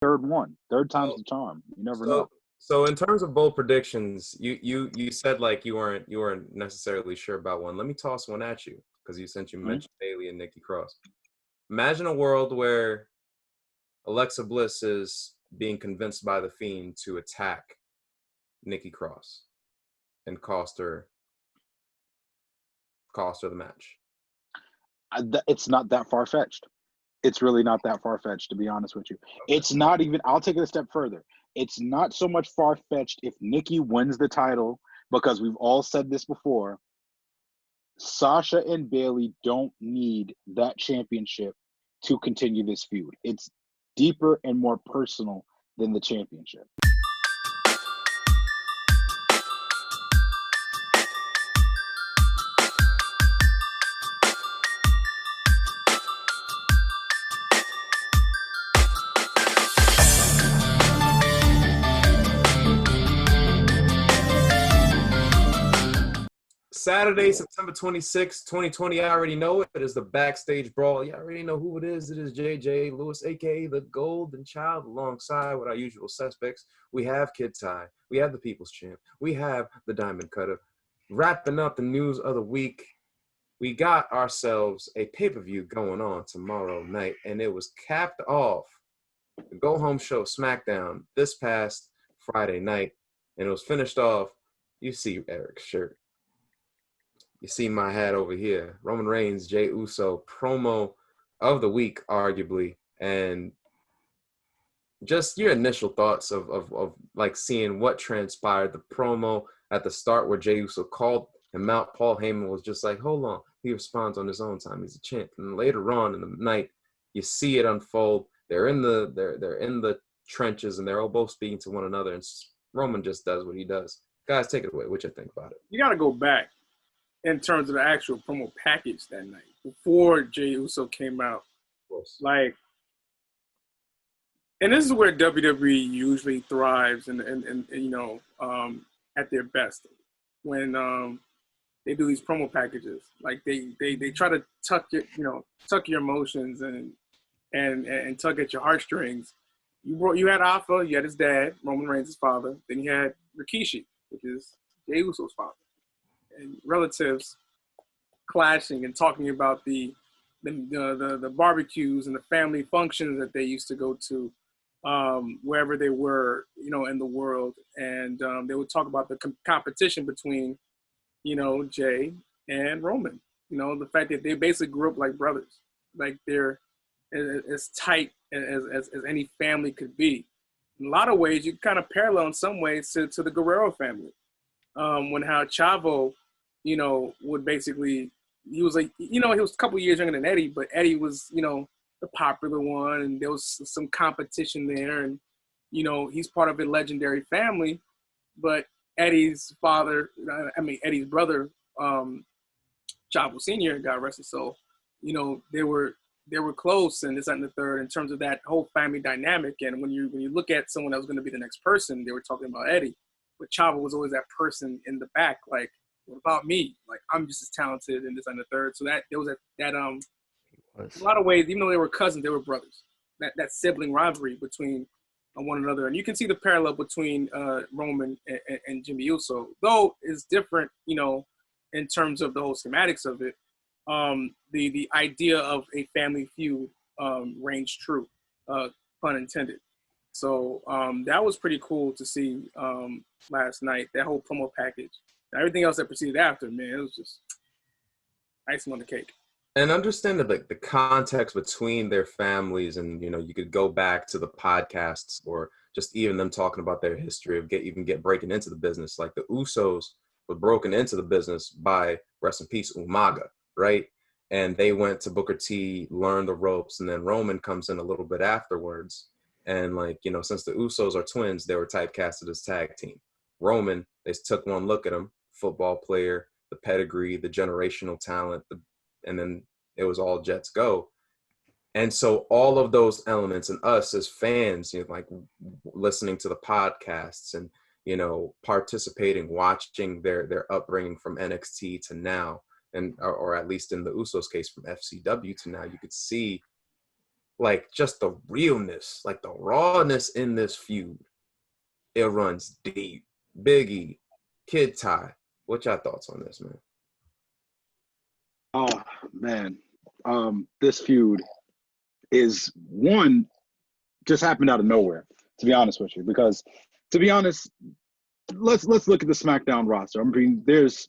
Third time's the charm. You never know. So in terms of bold predictions, you said like you weren't necessarily sure about one. Let me toss one at you since you mentioned Bayley and Nikki Cross. Imagine a world where Alexa Bliss is being convinced by the Fiend to attack Nikki Cross and cost her the match. It's not that far-fetched. It's really not that far-fetched, to be honest with you. Okay. It's not even – I'll take it a step further. It's not so much far-fetched if Nikki wins the title, because we've all said this before. Sasha and Bayley don't need that championship to continue this feud. It's deeper and more personal than the championship. Saturday, September 26, 2020. I already know it. It is the Backstage Brawl. You already know who it is. It is JJ Lewis, a.k.a. the Golden Child, alongside with our usual suspects. We have Kid Ty. We have the People's Champ. We have the Diamond Cutter. Wrapping up the news of the week, we got ourselves a pay-per-view going on tomorrow night, and it was capped off the go-home show SmackDown this past Friday night, and it was finished off. You see Eric's shirt. You see my hat over here. Roman Reigns, Jey Uso, promo of the week, arguably. And just your initial thoughts of like seeing what transpired. The promo at the start where Jey Uso called him out. Paul Heyman was just like, hold on. He responds on his own time. He's a champ. And later on in the night, you see it unfold. They're in the trenches, and they're all both speaking to one another. And Roman just does what he does. Guys, take it away. What you think about it? You got to go back in terms of the actual promo package that night, before Jey Uso came out. Like, and this is where WWE usually thrives and you know, at their best. When they do these promo packages. Like they try to tuck your emotions and tug at your heartstrings. You had Alpha, you had his dad, Roman Reigns' father, then you had Rikishi, which is Jey Uso's father. And relatives clashing and talking about the barbecues and the family functions that they used to go to wherever they were, in the world. And they would talk about the competition between, Jey and Roman. The fact that they basically grew up like brothers, like they're as tight as any family could be. In a lot of ways, you kind of parallel in some ways to the Guerrero family. When how Chavo, would basically, he was like, he was a couple years younger than Eddie, but Eddie was, the popular one, and there was some competition there, and, he's part of a legendary family, but Eddie's Eddie's brother, Chavo Sr., God rest his soul, they were close, and this and the third in terms of that whole family dynamic. And when you look at someone that was going to be the next person, they were talking about Eddie, but Chavo was always that person in the back, like, what about me? Like, I'm just as talented and this and the third. So that there was that a lot of ways, even though they were cousins, they were brothers. That sibling rivalry between one another, and you can see the parallel between Roman and Jimmy Uso, though it's different, in terms of the whole schematics of it. The idea of a family feud reigns true, pun intended. So that was pretty cool to see last night, that whole promo package. Everything else that proceeded after, man, it was just icing on the cake. And understand that the context between their families, and you could go back to the podcasts or just even them talking about their history of breaking into the business. Like the Usos were broken into the business by, rest in peace, Umaga, right? And they went to Booker T, learned the ropes, and then Roman comes in a little bit afterwards. And since the Usos are twins, they were typecasted as tag team. Roman, they took one look at him, football player, the pedigree, the generational talent, and then it was all Jets go. And so all of those elements, and us as fans, like listening to the podcasts and, participating, watching their upbringing from NXT to now, and or at least in the Usos case from FCW to now, you could see like just the realness, like the rawness in this feud. It runs deep. Biggie, Kid Ty. What y'all thoughts on this, man? Oh man, this feud is one just happened out of nowhere. To be honest with you, because to be honest, let's look at the SmackDown roster. I mean, there's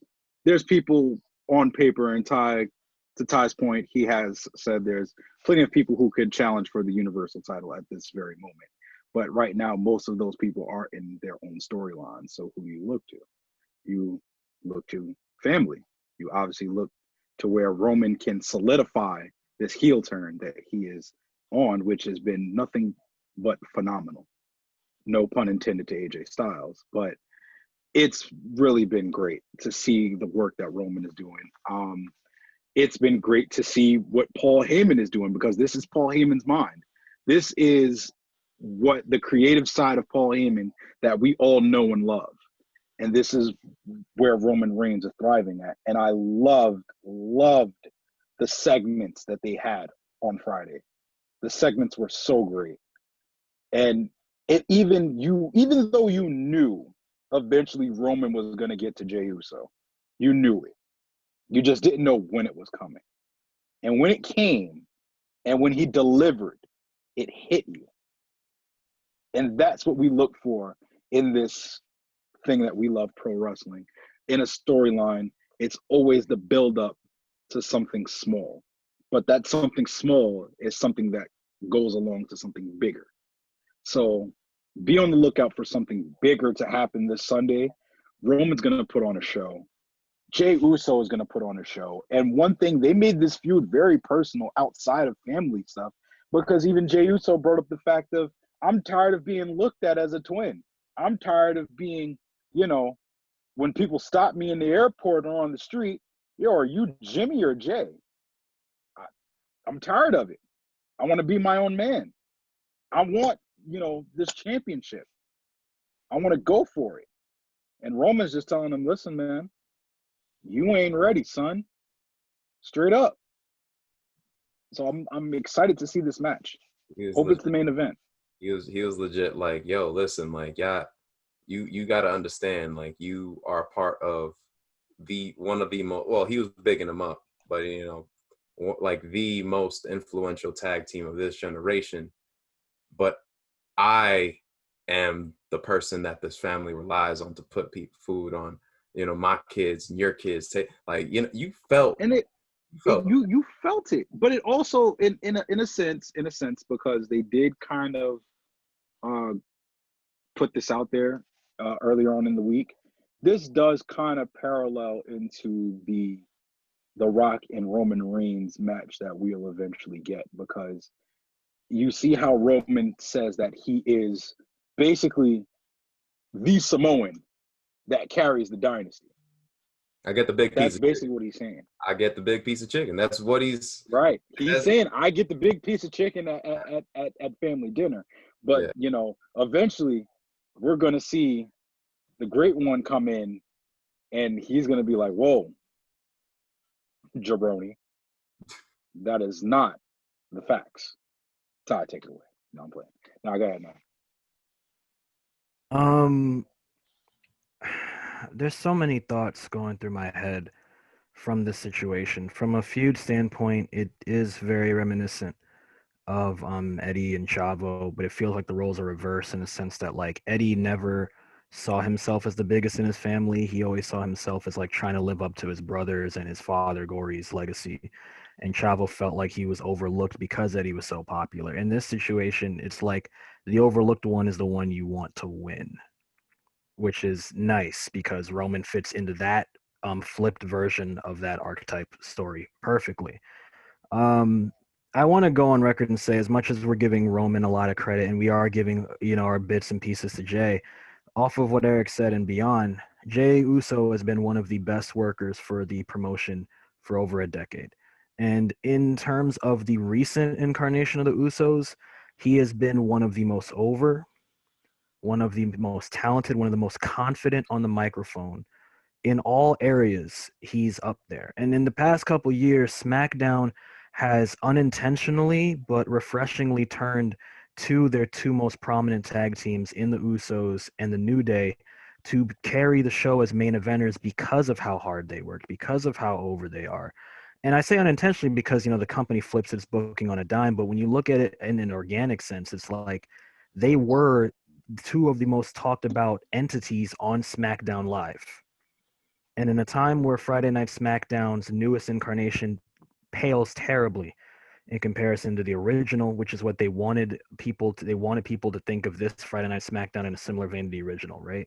people on paper, and to Ty's point, he has said there's plenty of people who could challenge for the Universal title at this very moment. But right now, most of those people are in their own storylines. So who do you look to? You look to family. You obviously look to where Roman can solidify this heel turn that he is on, which has been nothing but phenomenal. No pun intended to AJ Styles, but it's really been great to see the work that Roman is doing. It's been great to see what Paul Heyman is doing, because this is Paul Heyman's mind. This is what the creative side of Paul Heyman that we all know and love. And this is where Roman Reigns is thriving at. And I loved the segments that they had on Friday. The segments were so great. And even though you knew eventually Roman was going to get to Jey Uso, you knew it. You just didn't know when it was coming. And when it came, and when he delivered, it hit you. And that's what we look for in this thing that we love, pro wrestling. In a storyline, it's always the build-up to something small. But that something small is something that goes along to something bigger. So be on the lookout for something bigger to happen this Sunday. Roman's going to put on a show. Jey Uso is going to put on a show. And one thing, they made this feud very personal outside of family stuff, because even Jey Uso brought up the fact of, I'm tired of being looked at as a twin. I'm tired of being, when people stop me in the airport or on the street, yo, are you Jimmy or Jay? I'm tired of it. I want to be my own man. I want, this championship. I want to go for it. And Roman's just telling him, listen, man, you ain't ready, son. Straight up. So I'm excited to see this match. Hope it's the main event. He was legit like, yo, listen, like, yeah, you got to understand, like, you are part of one of the most, well, he was bigging him up, but, like the most influential tag team of this generation. But I am the person that this family relies on to put food on, my kids and your kids. You felt, and you felt it, but it also in a sense, because they did kind of put this out there earlier on in the week. This does kind of parallel into the Rock and Roman Reigns match that we'll eventually get, because you see how Roman says that he is basically the Samoan that carries the dynasty. I get the big piece. That's basically what he's saying. I get the big piece of chicken. That's what he's right. He's saying, I get the big piece of chicken at family dinner. But eventually we're gonna see the great one come in, and he's gonna be like, whoa, jabroni. That is not the facts. Ty, take it away. No, I'm playing. No, go ahead now. There's so many thoughts going through my head from this situation. From a feud standpoint, it is very reminiscent of Eddie and Chavo, but it feels like the roles are reversed in the sense that, like, Eddie never saw himself as the biggest in his family. He always saw himself as, like, trying to live up to his brothers and his father Gory's legacy. And Chavo felt like he was overlooked because Eddie was so popular. In this situation, it's like the overlooked one is the one you want to win, which is nice because Roman fits into that flipped version of that archetype story perfectly. I want to go on record and say, as much as we're giving Roman a lot of credit and we are giving, our bits and pieces to Jey, off of what Eric said and beyond, Jey Uso has been one of the best workers for the promotion for over a decade. And in terms of the recent incarnation of the Usos, he has been one of the most over, one of the most talented, one of the most confident on the microphone. In all areas, he's up there. And in the past couple years, SmackDown has unintentionally but refreshingly turned to their two most prominent tag teams in the Usos and the New Day to carry the show as main eventers because of how hard they work, because of how over they are. And I say unintentionally because, the company flips its booking on a dime, but when you look at it in an organic sense, it's like they were two of the most talked about entities on SmackDown Live. And in a time where Friday Night SmackDown's newest incarnation pales terribly in comparison to the original, which is what they wanted people to think of this Friday Night SmackDown in a similar vein to the original, right?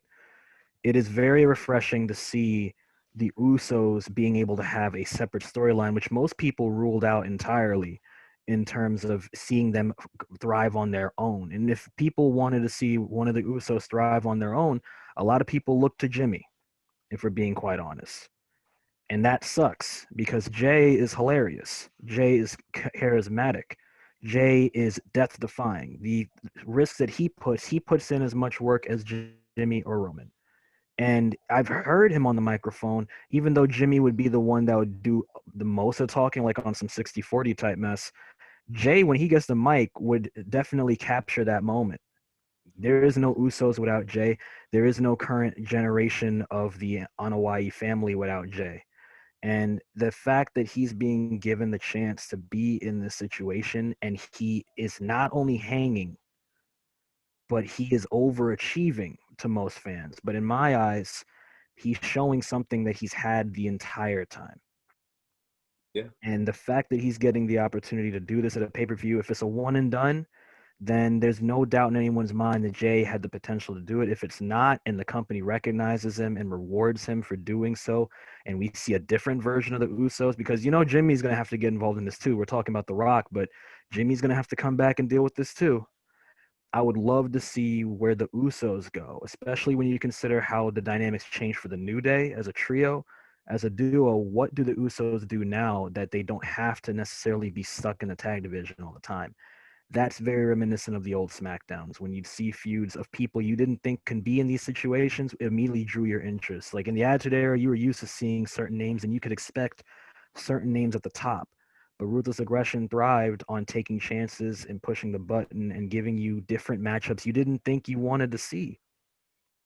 It is very refreshing to see the Usos being able to have a separate storyline, which most people ruled out entirely in terms of seeing them thrive on their own. And if people wanted to see one of the Usos thrive on their own, a lot of people look to Jimmy, if we're being quite honest. And that sucks because Jey is hilarious. Jey is charismatic. Jey is death-defying. The risks that he puts in as much work as Jimmy or Roman. And I've heard him on the microphone, even though Jimmy would be the one that would do the most of talking, like on some 60-40 type mess. Jey, when he gets the mic, would definitely capture that moment. There is no Usos without Jey. There is no current generation of the Anoa'i family without Jey. And the fact that he's being given the chance to be in this situation and he is not only hanging, but he is overachieving to most fans. But in my eyes, he's showing something that he's had the entire time. Yeah. And the fact that he's getting the opportunity to do this at a pay-per-view, if it's a one and done, then there's no doubt in anyone's mind that Jey had the potential to do it. If it's not, and the company recognizes him and rewards him for doing so, and we see a different version of the Usos, because Jimmy's going to have to get involved in this too. We're talking about The Rock, but Jimmy's going to have to come back and deal with this too. I would love to see where the Usos go, especially when you consider how the dynamics change for the New Day as a trio. As a duo, what do the Usos do now that they don't have to necessarily be stuck in the tag division all the time? That's very reminiscent of the old SmackDowns when you'd see feuds of people you didn't think can be in these situations, it immediately drew your interest. Like in the Attitude Era, you were used to seeing certain names and you could expect certain names at the top. But Ruthless Aggression thrived on taking chances and pushing the button and giving you different matchups you didn't think you wanted to see.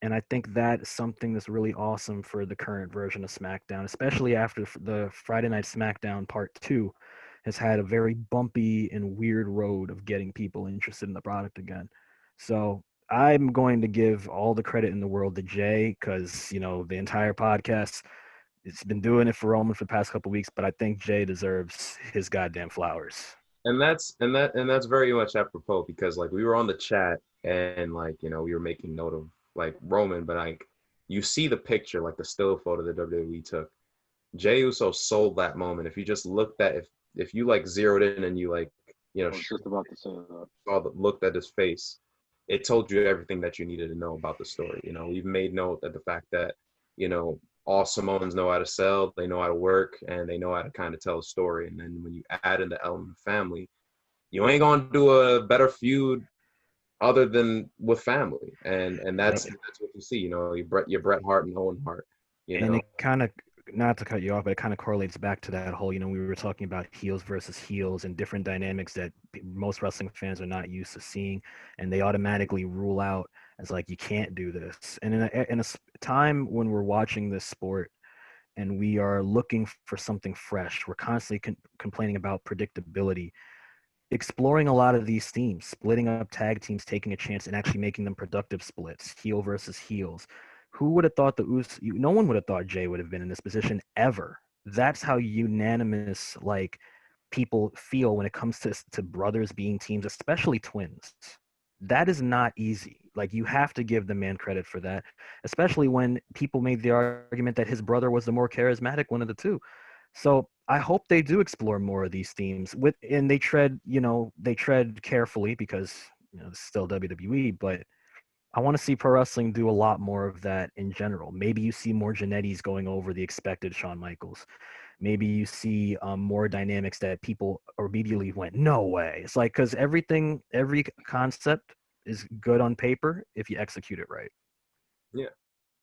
And I think that is something that's really awesome for the current version of SmackDown, especially after the Friday Night SmackDown Part 2 has had a very bumpy and weird road of getting people interested in the product again. So I'm going to give all the credit in the world to Jey because, the entire podcast, it's been doing it for Roman for the past couple of weeks, but I think Jey deserves his goddamn flowers. And that's very much apropos because like we were on the chat and like, we were making note of like Roman, but like you see the picture, like the still photo that WWE took. Jey Uso sold that moment. If you just looked at if you like zeroed in and you like, I was just about to say that. Looked at his face, it told you everything that you needed to know about the story. We've made note of the fact that, all Samoans know how to sell, they know how to work, and they know how to kind of tell a story. And then when you add in the element of family, you ain't gonna do a better feud other than with family. And that's what you see, your Bret Hart and Owen Hart. And it kind of, not to cut you off, but it kind of correlates back to that whole, we were talking about heels versus heels and different dynamics that most wrestling fans are not used to seeing, and they automatically rule out as like, you can't do this. And in a time when we're watching this sport and we are looking for something fresh, we're constantly complaining about predictability. Exploring a lot of these themes, splitting up tag teams, taking a chance and actually making them productive splits, heel versus heels. Who would have thought no one would have thought Jey would have been in this position ever. That's how unanimous like people feel when it comes to brothers being teams, especially twins. That is not easy. Like you have to give the man credit for that, especially when people made the argument that his brother was the more charismatic one of the two. So I hope they do explore more of these themes and they tread carefully because it's still WWE, but I want to see pro wrestling do a lot more of that in general. Maybe you see more Jannettis going over the expected Shawn Michaels. Maybe you see more dynamics that people immediately went, no way. It's like, because every concept is good on paper if you execute it right. Yeah,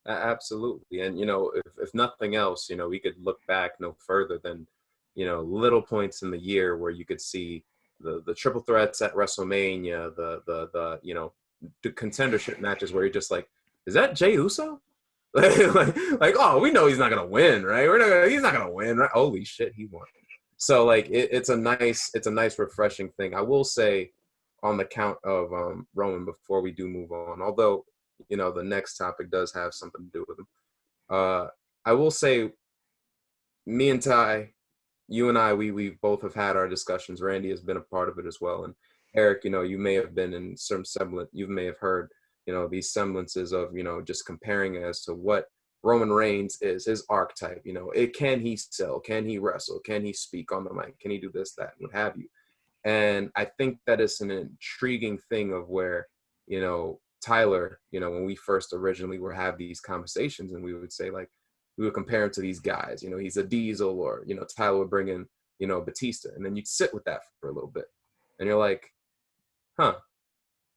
absolutely. And, if nothing else, we could look back no further than little points in the year where you could see the triple threats at WrestleMania, the contendership matches where you're just like, is that Jey Uso? Oh, we know he's not gonna win, right? He's not gonna win, right? Holy shit, he won. So like it's a nice refreshing thing. I will say on the count of Roman before we do move on, although the next topic does have something to do with him. I will say, me and Ty, you and I, we both have had our discussions. Randy has been a part of it as well, and Eric, you may have been in some semblance. You may have heard these semblances of just comparing as to what Roman Reigns is, his archetype. Can he sell? Can he wrestle? Can he speak on the mic? Can he do this, that, what have you? And I think that it's an intriguing thing of where, Tyler, when we first originally were have these conversations, and we would say, like, we would compare him to these guys, he's a Diesel, or, Tyler would bring in, Batista. And then you'd sit with that for a little bit. And you're like, huh,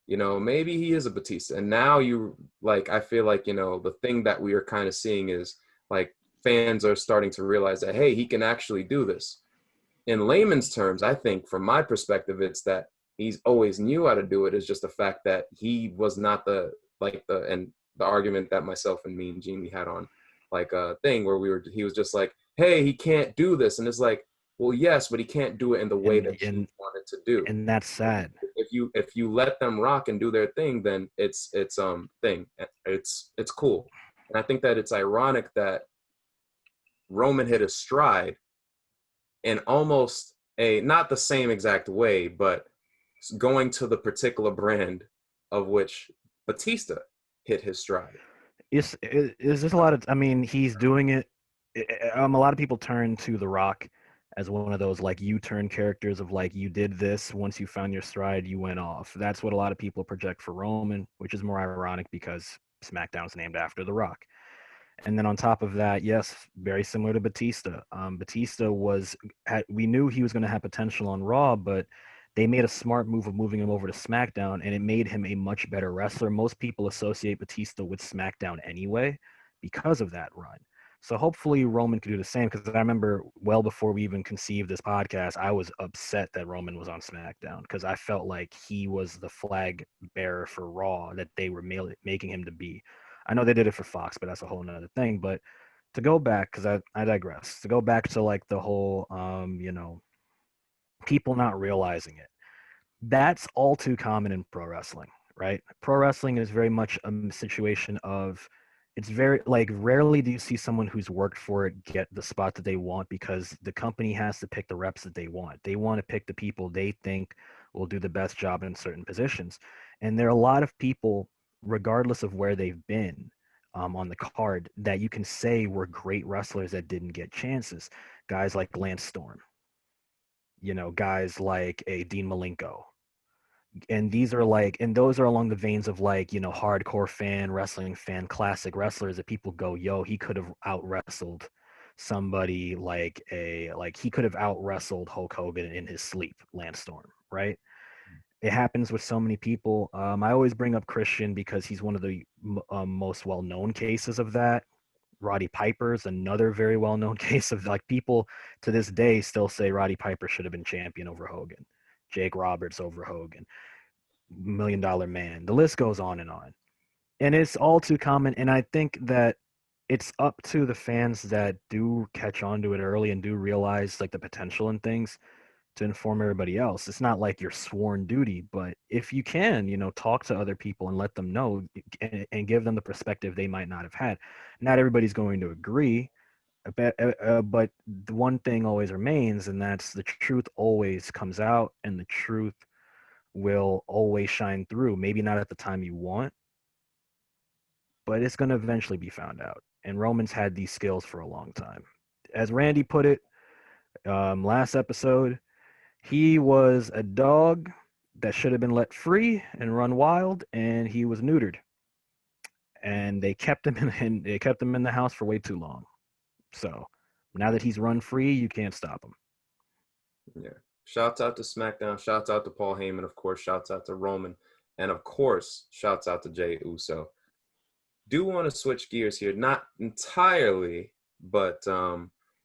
maybe he is a Batista. And now I feel like, the thing that we are kind of seeing is, like, fans are starting to realize that, hey, he can actually do this. In layman's terms, I think from my perspective, it's that he's always knew how to do it. It's just the fact that he was not the argument that myself and me and Jamie had on, like, a thing where he was just like, hey, he can't do this. And it's like, well, yes, but he can't do it in the way that you wanted to do. And that's sad. If you let them rock and do their thing, then it's cool. And I think that it's ironic that Roman hit his stride in almost not the same exact way, but going to the particular brand of which Batista hit his stride. Is this a lot of? I mean, he's doing it. A lot of people turn to The Rock as one of those, like, U-turn characters of, like, you did this, once you found your stride, you went off. That's what a lot of people project for Roman, which is more ironic because SmackDown's named after The Rock. And then on top of that, yes, very similar to Batista. Batista we knew he was going to have potential on Raw, but they made a smart move of moving him over to SmackDown, and it made him a much better wrestler. Most people associate Batista with SmackDown anyway because of that run. So hopefully Roman could do the same, because I remember well before we even conceived this podcast, I was upset that Roman was on SmackDown because I felt like he was the flag bearer for Raw that they were making him to be. I know they did it for Fox, but that's a whole nother thing. But to go back, because I digress, to go back to, like, the whole, people not realizing it. That's all too common in pro wrestling, right? Pro wrestling is very much a situation of, it's very, like, rarely do you see someone who's worked for it get the spot that they want, because the company has to pick the reps that they want. They want to pick the people they think will do the best job in certain positions. And there are a lot of people, regardless of where they've been on the card, that you can say were great wrestlers that didn't get chances. Guys like Lance Storm, guys like a Dean Malenko. And those are along the veins of, like, hardcore fan, wrestling fan, classic wrestlers that people go, yo, he could have out-wrestled somebody he could have out-wrestled Hulk Hogan in his sleep, Lance Storm, right? It happens with so many people. I always bring up Christian because he's one of the most well-known cases of that. Roddy Piper is another very well-known case of, like, people to this day still say Roddy Piper should have been champion over Hogan. Jake Roberts over Hogan, $1 Million Man. The list goes on. And it's all too common. And I think that it's up to the fans that do catch on to it early and do realize, like, the potential in things to inform everybody else. It's not like your sworn duty, but if you can, talk to other people and let them know and give them the perspective they might not have had. Not everybody's going to agree, but the one thing always remains, and that's the truth always comes out, and the truth will always shine through. Maybe not at the time you want, but it's going to eventually be found out. And Roman's had these skills for a long time. As Randy put it last episode, he was a dog that should have been let free and run wild, and he was neutered. And they kept him in the house for way too long. So now that he's run free, you can't stop him. Yeah. Shouts out to SmackDown. Shouts out to Paul Heyman. Of course, shouts out to Roman. And of course, shouts out to Jey Uso. Do want to switch gears here. Not entirely, but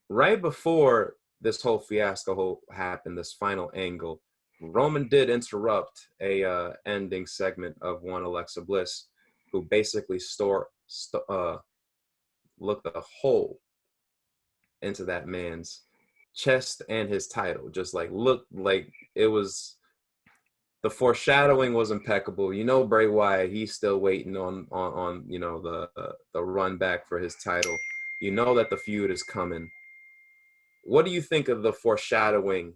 right before this whole fiasco happened, this final angle, Roman did interrupt a ending segment of one Alexa Bliss, who basically looked a hole into that man's chest and his title. Just like looked like it was. The foreshadowing was impeccable. You know, Bray Wyatt, he's still waiting on you know, the run back for his title. You know that the feud is coming. What do you think of the foreshadowing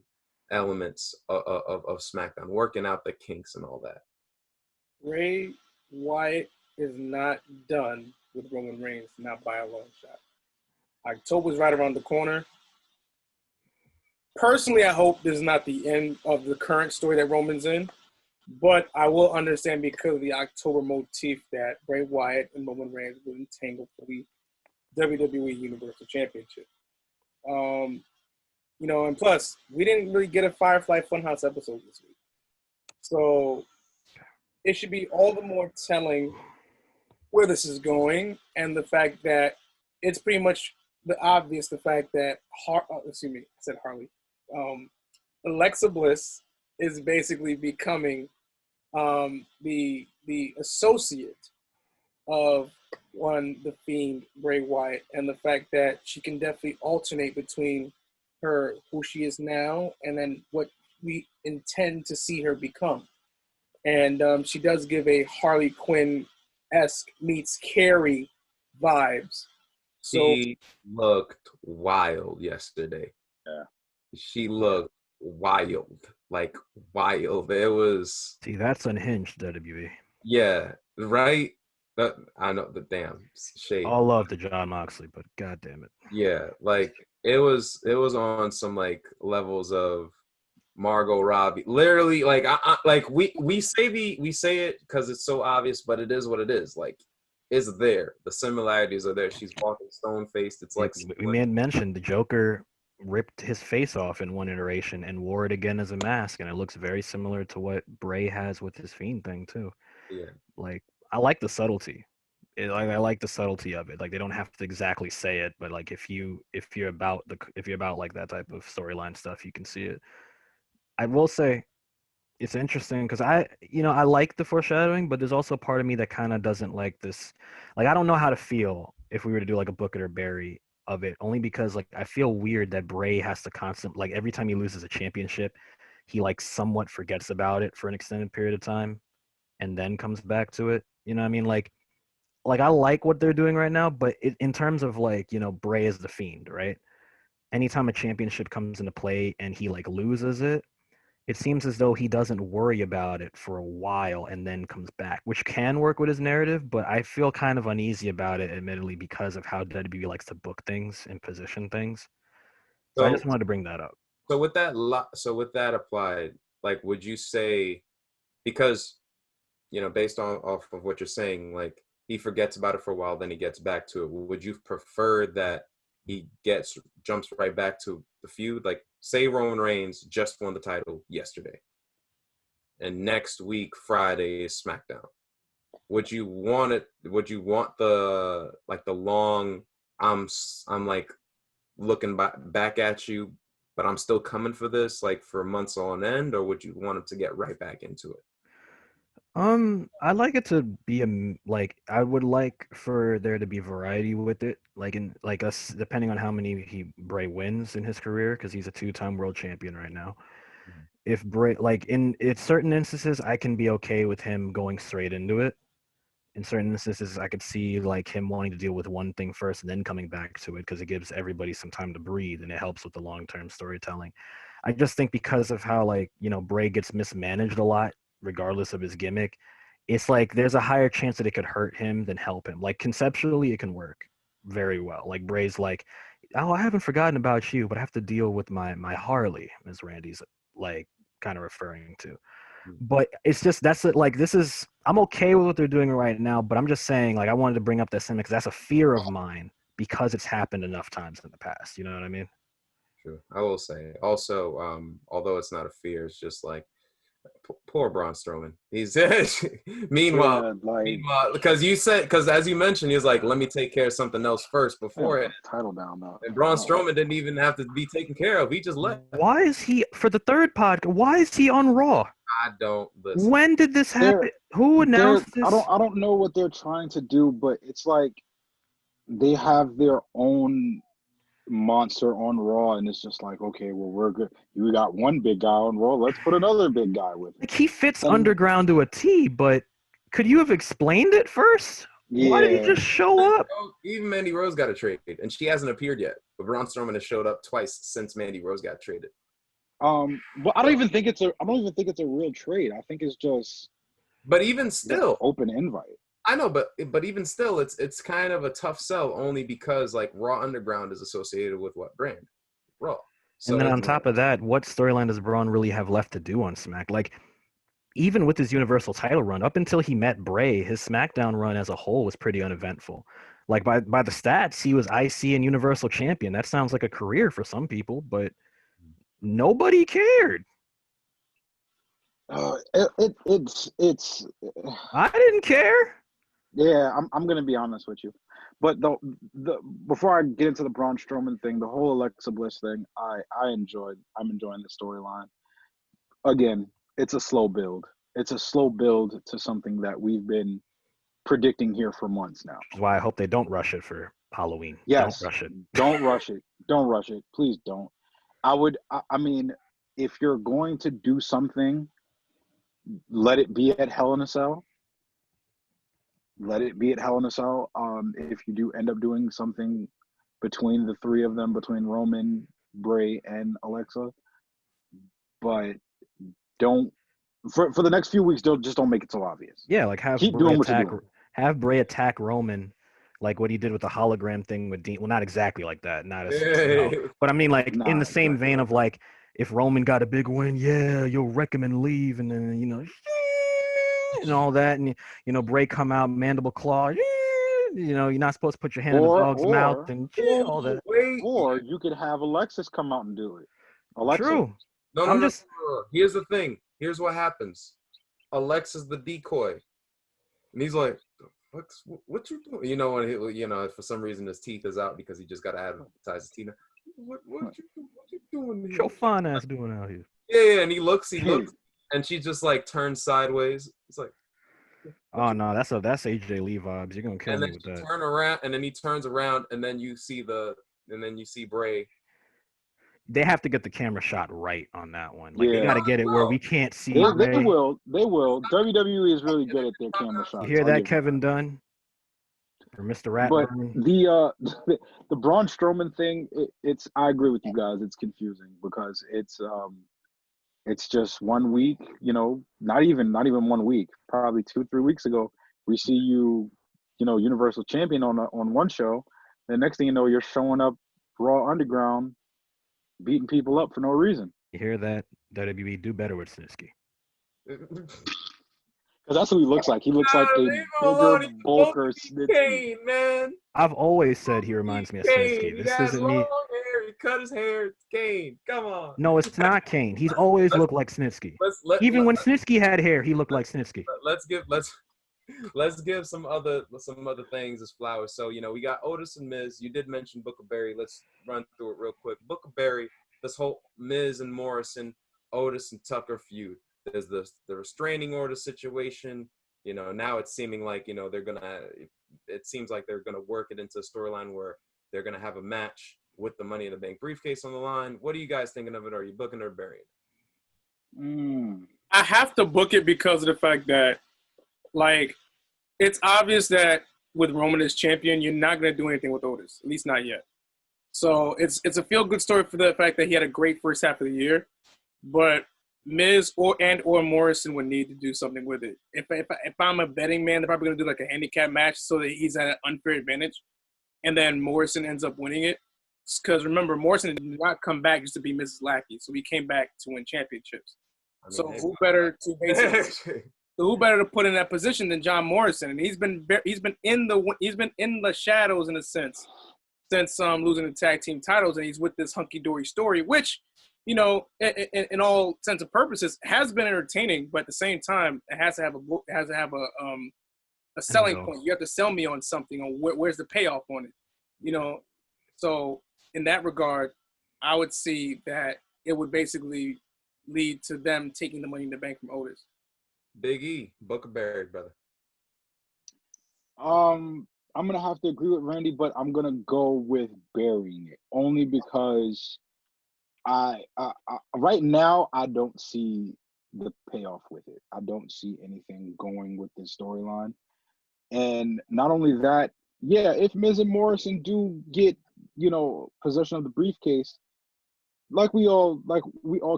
elements of SmackDown, working out the kinks and all that? Bray Wyatt is not done with Roman Reigns, not by a long shot. October's right around the corner. Personally, I hope this is not the end of the current story that Roman's in, but I will understand because of the October motif that Bray Wyatt and Roman Reigns will entangle for the WWE Universal Championship. You know, and plus, we didn't really get a Firefly Funhouse episode this week. So it should be all the more telling where this is going, and the fact that it's pretty much the fact that Alexa Bliss is basically becoming the associate of the Fiend, Bray Wyatt, and the fact that she can definitely alternate between her, who she is now, and then what we intend to see her become. And she does give a Harley Quinn-esque meets Carrie vibes. So She looked wild yesterday. Yeah. She looked wild, like wild. It was, See, that's unhinged, WWE. yeah, right? I know the damn shade. All love to John Moxley, but god damn it. Yeah, like it was on some like levels of Margot Robbie. Literally, like I like we say it because it's so obvious, but it is what it is. Like, it's there. The similarities are there. She's walking stone faced. It's like we mentioned the Joker ripped his face off in one iteration and wore it again as a mask, and it looks very similar to what Bray has with his Fiend thing too. Yeah. Like, I like the subtlety. I like the subtlety of it. Like, they don't have to exactly say it, but like if you're about like that type of storyline stuff, you can see it. I will say it's interesting because I like the foreshadowing, but there's also a part of me that kind of doesn't like this. Like, I don't know how to feel if we were to do like a Book It or Bury of it, only because like I feel weird that Bray has to like every time he loses a championship, he like somewhat forgets about it for an extended period of time and then comes back to it. You know what I mean? Like I like what they're doing right now, but in terms of like, you know, Bray is the Fiend, right? Anytime a championship comes into play and he like loses it, it seems as though he doesn't worry about it for a while and then comes back, which can work with his narrative, but I feel kind of uneasy about it, admittedly, because of how WWE likes to book things and position things. So I just wanted to bring that up. So with that applied, like, would you say, because, you know, based off of what you're saying, like, he forgets about it for a while, then he gets back to it. Would you prefer that he jumps right back to the feud? Like, say Roman Reigns just won the title yesterday, and next week Friday is SmackDown. Would you want it? Would you want the long I'm like looking back at you, but I'm still coming for this, like, for months on end, or would you want him to get right back into it? I like it to be I would like for there to be variety with it, like in like us, depending on how many Bray wins in his career, because he's a 2-time world champion right now. Mhm. If Bray, like in certain instances, I can be okay with him going straight into it. In certain instances, I could see like him wanting to deal with one thing first and then coming back to it, because it gives everybody some time to breathe and it helps with the long-term storytelling. I just think because of how, like, you know, Bray gets mismanaged a lot, regardless of his gimmick, it's like there's a higher chance that it could hurt him than help him. Like, conceptually, it can work very well. Like, Bray's like, oh, I haven't forgotten about you, but I have to deal with my Harley, as Randy's like kind of referring to. But it's just, that's it. Like, I'm okay with what they're doing right now, but I'm just saying, like, I wanted to bring up that sentiment because that's a fear of mine because it's happened enough times in the past. You know what I mean? True. I will say also, although it's not a fear, it's just like, Poor Braun Strowman. He's meanwhile, because as you mentioned, he was like, let me take care of something else first before it. Title down though. And Braun Strowman didn't even have to be taken care of. He just left. Why is he for the third podcast? Why is he on Raw? I don't listen. When did this happen? Who announced this? I don't know what they're trying to do, but it's like they have their own monster on Raw, and it's just like, okay, well, we're good. We got one big guy on Raw. Let's put another big guy with him. Like, he fits underground to a T, but could you have explained it first? Yeah. Why did he just show up? Even Mandy Rose got a trade, and she hasn't appeared yet. But Braun Strowman has showed up twice since Mandy Rose got traded. Well, I don't even think it's a real trade. I think it's just. But even still, open invite. I know, but even still, it's kind of a tough sell only because like Raw Underground is associated with what brand? Raw. So and then on top of that, what storyline does Braun really have left to do on Smack? Like, even with his Universal title run, up until he met Bray, his SmackDown run as a whole was pretty uneventful. Like, by the stats, he was IC and Universal Champion. That sounds like a career for some people, but nobody cared. It's. I didn't care. Yeah, I'm gonna be honest with you, but the before I get into the Braun Strowman thing, the whole Alexa Bliss thing, I'm enjoying the storyline. Again, it's a slow build. It's a slow build to something that we've been predicting here for months now. That's why I hope they don't rush it for Halloween. Yes, don't rush it. Don't rush it. Don't rush it. Please don't. I mean, if you're going to do something, let it be at Hell in a Cell. Let it be at Hell in a Cell. If you do end up doing something between the three of them, between Roman, Bray, and Alexa, but don't for the next few weeks. Don't make it so obvious. Yeah, like have Bray attack Roman, like what he did with the hologram thing with Dean. Well, not exactly like that. But I mean, like in the same vein of like, if Roman got a big win, yeah, you'll wreck him and leave, and then and all that, and Bray come out, mandible claw, you're not supposed to put your hand in the dog's mouth and all that. Or you could have Alexis come out and do it. Alexa. True. No. Here's the thing. Here's what happens. Alexa's the decoy, and he's like, "What you doing?" When for some reason his teeth is out because he just got to advertise his teeth. What you doing? What's your fine ass doing out here? Yeah, and he looks, and she just like turns sideways. It's like, oh no, that's AJ Lee vibes. You're gonna kill me with that. Turn around, and then he turns around, and then you see Bray. They have to get the camera shot right on that one. Like they got to get it where we can't see. They will. WWE is really good at their camera shots. You hear that, Kevin Dunn? Or Mr. Ratburn? But the Braun Strowman thing, I agree with you guys. It's confusing because it's just 1 week, not even 1 week, probably 2-3 weeks ago, we see you, Universal Champion on one show. The next thing you know, you're showing up Raw Underground, beating people up for no reason. You hear that? WWE do better with Snitsky. Because that's what he looks like. He looks like a bigger, bulker Snitsky. Kane, man. I've always said he reminds me of Snitsky. This isn't me. He cut his hair. It's Kane. Come on. No, it's not Kane. He's always looked like Snitsky. Even when Snitsky had hair, he looked like Snitsky. Let's give some other things as flowers. So we got Otis and Miz. You did mention Booker Berry. Let's run through it real quick. Booker Berry. This whole Miz and Morrison, Otis and Tucker feud. There's the restraining order situation. Now it's seeming like it seems like they're gonna work it into a storyline where they're gonna have a match with the Money in the Bank briefcase on the line. What are you guys thinking of it? Are you booking or burying it? I have to book it because of the fact that, like, it's obvious that with Roman as champion, you're not gonna do anything with Otis, at least not yet. So it's a feel-good story for the fact that he had a great first half of the year, but Miz or Morrison would need to do something with it. If I'm a betting man, they're probably going to do like a handicap match so that he's at an unfair advantage, and then Morrison ends up winning it. Because remember, Morrison did not come back just to be Mrs. Lackey, so he came back to win championships. Who better to put in that position than John Morrison? And he's been in the shadows in a sense since losing the tag team titles, and he's with this hunky dory story, which you know, in all sense of purposes, has been entertaining. But at the same time, it has to have a selling point. You have to sell me on something. On where's the payoff on it, you know? So in that regard, I would see that it would basically lead to them taking the Money in the Bank from Otis. Big E, Booker Barry, brother. I'm gonna have to agree with Randy, but I'm gonna go with burying it only because I right now I don't see the payoff with it. I don't see anything going with this storyline, and not only that, yeah, if Miz and Morrison do get possession of the briefcase, like we all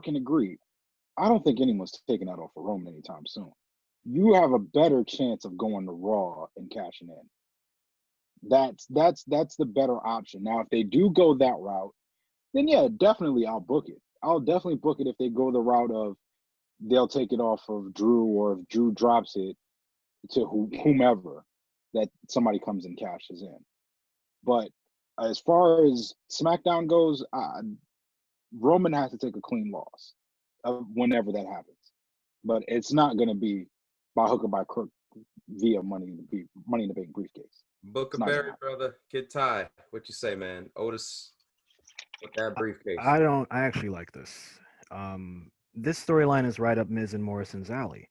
can agree, I don't think anyone's taking that off of Roman anytime soon. You have a better chance of going to Raw and cashing in. That's the better option. Now, if they do go that route, then yeah, definitely I'll book it. I'll definitely book it if they go the route of they'll take it off of Drew, or if Drew drops it to whomever, that somebody comes and cashes in. But as far as SmackDown goes, Roman has to take a clean loss whenever that happens. But it's not going to be by hook or by crook via Money in the Bank briefcase. Booker Barry, brother. Kid Ty, what you say, man? Otis with that briefcase. I actually like this. This storyline is right up Miz and Morrison's alley.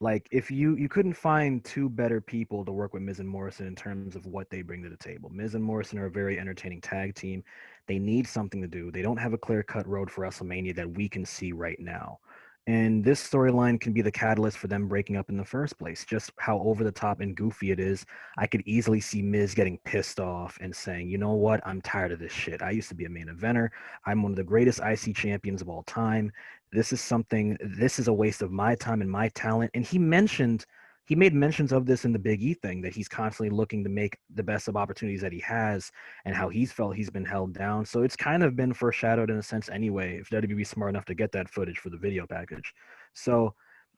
Like, if you couldn't find two better people to work with Miz and Morrison in terms of what they bring to the table. Miz and Morrison are a very entertaining tag team. They need something to do. They don't have a clear-cut road for WrestleMania that we can see right now. And this storyline can be the catalyst for them breaking up in the first place. Just how over the top and goofy it is, I could easily see Miz getting pissed off and saying, you know what, I'm tired of this shit. I used to be a main eventer. I'm one of the greatest IC champions of all time. This is a waste of my time and my talent. And he made mentions of this in the Big E thing, that he's constantly looking to make the best of opportunities that he has and how he's felt he's been held down. So it's kind of been foreshadowed in a sense anyway, if WWE is smart enough to get that footage for the video package. So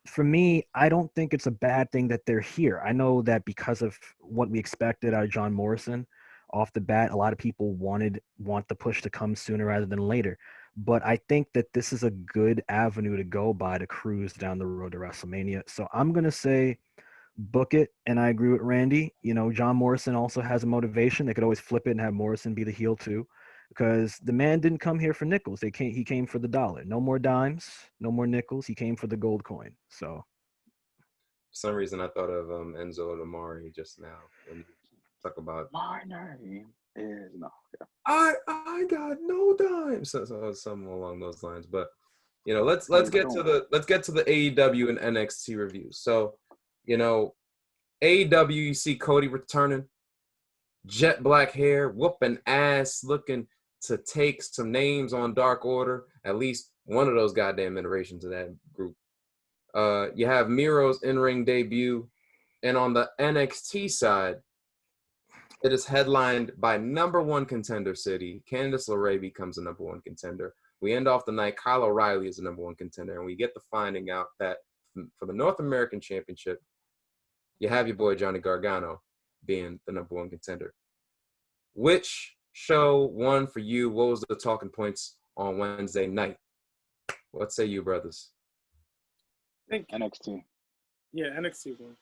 for me, I don't think it's a bad thing that they're here. I know that because of what we expected out of John Morrison off the bat, a lot of people want the push to come sooner rather than later. But I think that this is a good avenue to go by to cruise down the road to WrestleMania. So I'm going to say book it, and I agree with Randy. John Morrison also has a motivation. They could always flip it and have Morrison be the heel too, because the man didn't come here for nickels. He came for the dollar. No more dimes, no more nickels. He came for the gold coin. So for some reason I thought of Enzo Amore just now when you talk about my name is no. Yeah. I got no dimes. So something along those lines. But let's get to the AEW and NXT reviews. So AEW, you see CODY returning, jet black hair, whooping ass, looking to take some names on Dark Order, at least one of those goddamn iterations of that group. You have Miro's in-ring debut, and on the NXT side, it is headlined by number one contender city. Candice LeRae becomes the number one contender. We end off the night, Kyle O'Reilly is the number one contender, and we get the finding out that for the North American Championship, you have your boy Johnny Gargano being the number one contender. Which show won for you? What was the talking points on Wednesday night? What say you, brothers? I think NXT. Yeah, NXT won.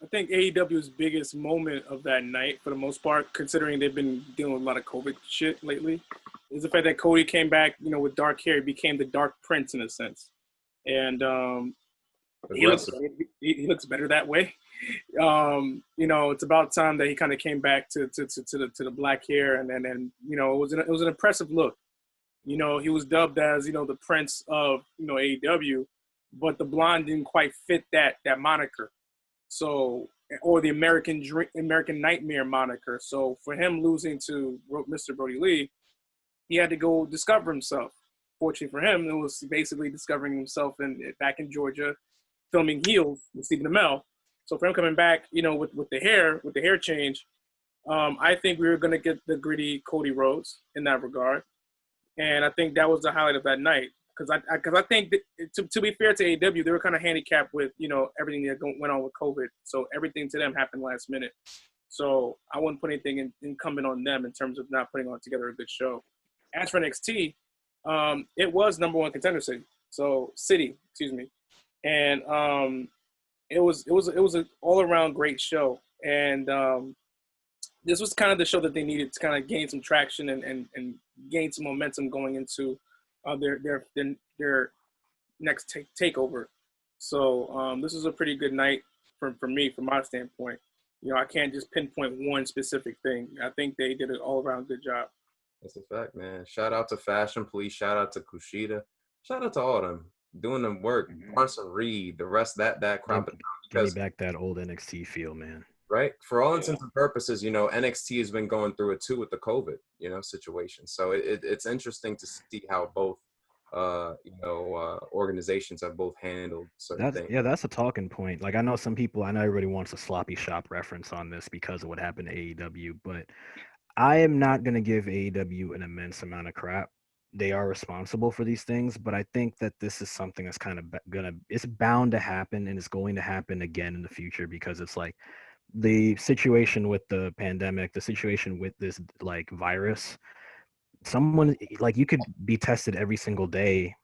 I think AEW's biggest moment of that night, for the most part, considering they've been dealing with a lot of COVID shit lately, is the fact that CODY came back, with dark hair. He became the Dark Prince in a sense. And he looks better that way. It's about time that he kind of came back to the black hair, and it was an impressive look. He was dubbed as the Prince of AEW, but the blonde didn't quite fit that moniker. So, or the American Nightmare moniker. So for him losing to Mr. Brody Lee, he had to go discover himself. Fortunately for him, it was basically discovering himself back in Georgia, filming Heels with Stephen Amell. So for him coming back, with the hair change, I think we were going to get the gritty Cody Rhodes in that regard. And I think that was the highlight of that night. Because I think that, to be fair to AEW, they were kind of handicapped with, everything that went on with COVID. So everything to them happened last minute. So I wouldn't put anything incumbent on them in terms of not putting on together a good show. As for NXT, it was number one contender city, excuse me, and it was an all around great show, and this was kind of the show that they needed to kind of gain some traction and gain some momentum going into their next takeover. So this was a pretty good night for me, from my standpoint. You know, I can't just pinpoint one specific thing. I think they did an all-around good job. That's a fact, man. Shout out to Fashion Police. Shout out to Kushida. Shout out to all of them doing the work. Bronson Reed, the rest of that crop. Give me back that old NXT feel, man. Right? For all intents and purposes, you know, NXT has been going through it too with the COVID, you know, situation. So it's interesting to see how both organizations have both handled certain things. Yeah, that's a talking point. Like, I know everybody wants a sloppy shop reference on this because of what happened to AEW, but I am not going to give AEW an immense amount of crap. They are responsible for these things, but I think that this is something that's kind of it's bound to happen, and it's going to happen again in the future, because it's like the situation with the pandemic, the situation with this like virus. Someone, like, you could be tested every single day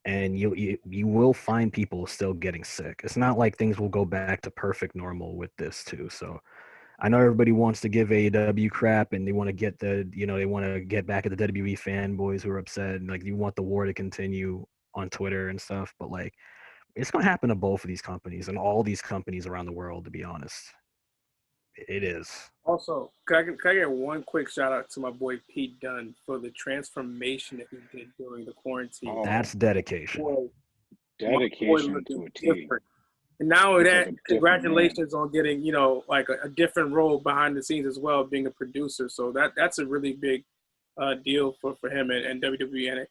and you will find people still getting sick. It's not like things will go back to perfect normal with this too. So I know everybody wants to give AEW crap, and they want to get they want to get back at the WWE fanboys who are upset, and like, you want the war to continue on Twitter and stuff, but like, it's going to happen to both of these companies and all these companies around the world, to be honest. It is. Also, can I get one quick shout out to my boy Pete Dunne for the transformation that he did during the quarantine? Oh, that's dedication. Dedication to a team. And now that, congratulations on getting, you know, like a different role behind the scenes as well, being a producer. So that's a really big deal for him and WWE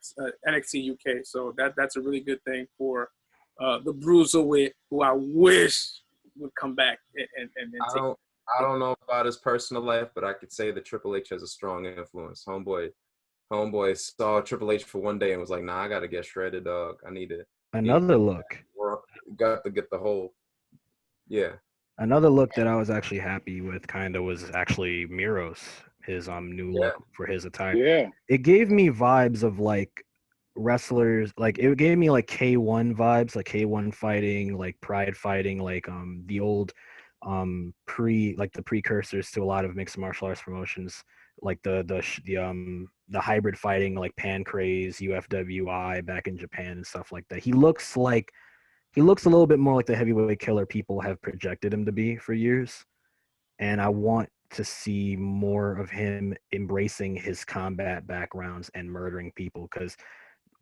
NXT UK. So that's a really good thing for the Bruiserweight, who I wish would come back and take. I don't know about his personal life, but I could say that Triple H has a strong influence. Homeboy saw Triple H for one day and was like, "Nah, I gotta get shredded, dog. I need to." Another look. Got to get the whole. Yeah. Another look that I was actually happy with, kind of, was actually Miro's, his new look for his attire. Yeah. It gave me vibes of like wrestlers, like it gave me like K1 vibes, like K1 fighting, like Pride fighting, like the old the precursors to a lot of mixed martial arts promotions, like the hybrid fighting, like Pancrase, UFWI back in Japan and stuff like that. He looks a little bit more like the heavyweight killer people have projected him to be for years, and I want to see more of him embracing his combat backgrounds and murdering people, because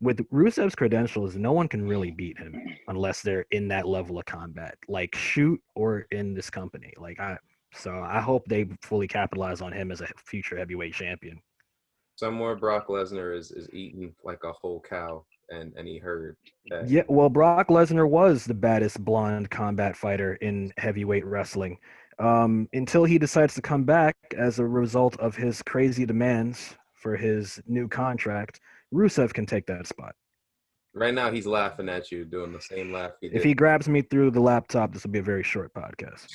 with Rusev's credentials, no one can really beat him unless they're in that level of combat, like Shoot or in this company. So I hope they fully capitalize on him as a future heavyweight champion. Somewhere Brock Lesnar is eating like a whole cow, and he heard that. Yeah, well, Brock Lesnar was the baddest blonde combat fighter in heavyweight wrestling, until he decides to come back as a result of his crazy demands for his new contract. Rusev can take that spot. Right now, he's laughing at you, doing the same laugh he did. If he grabs me through the laptop, this will be a very short podcast.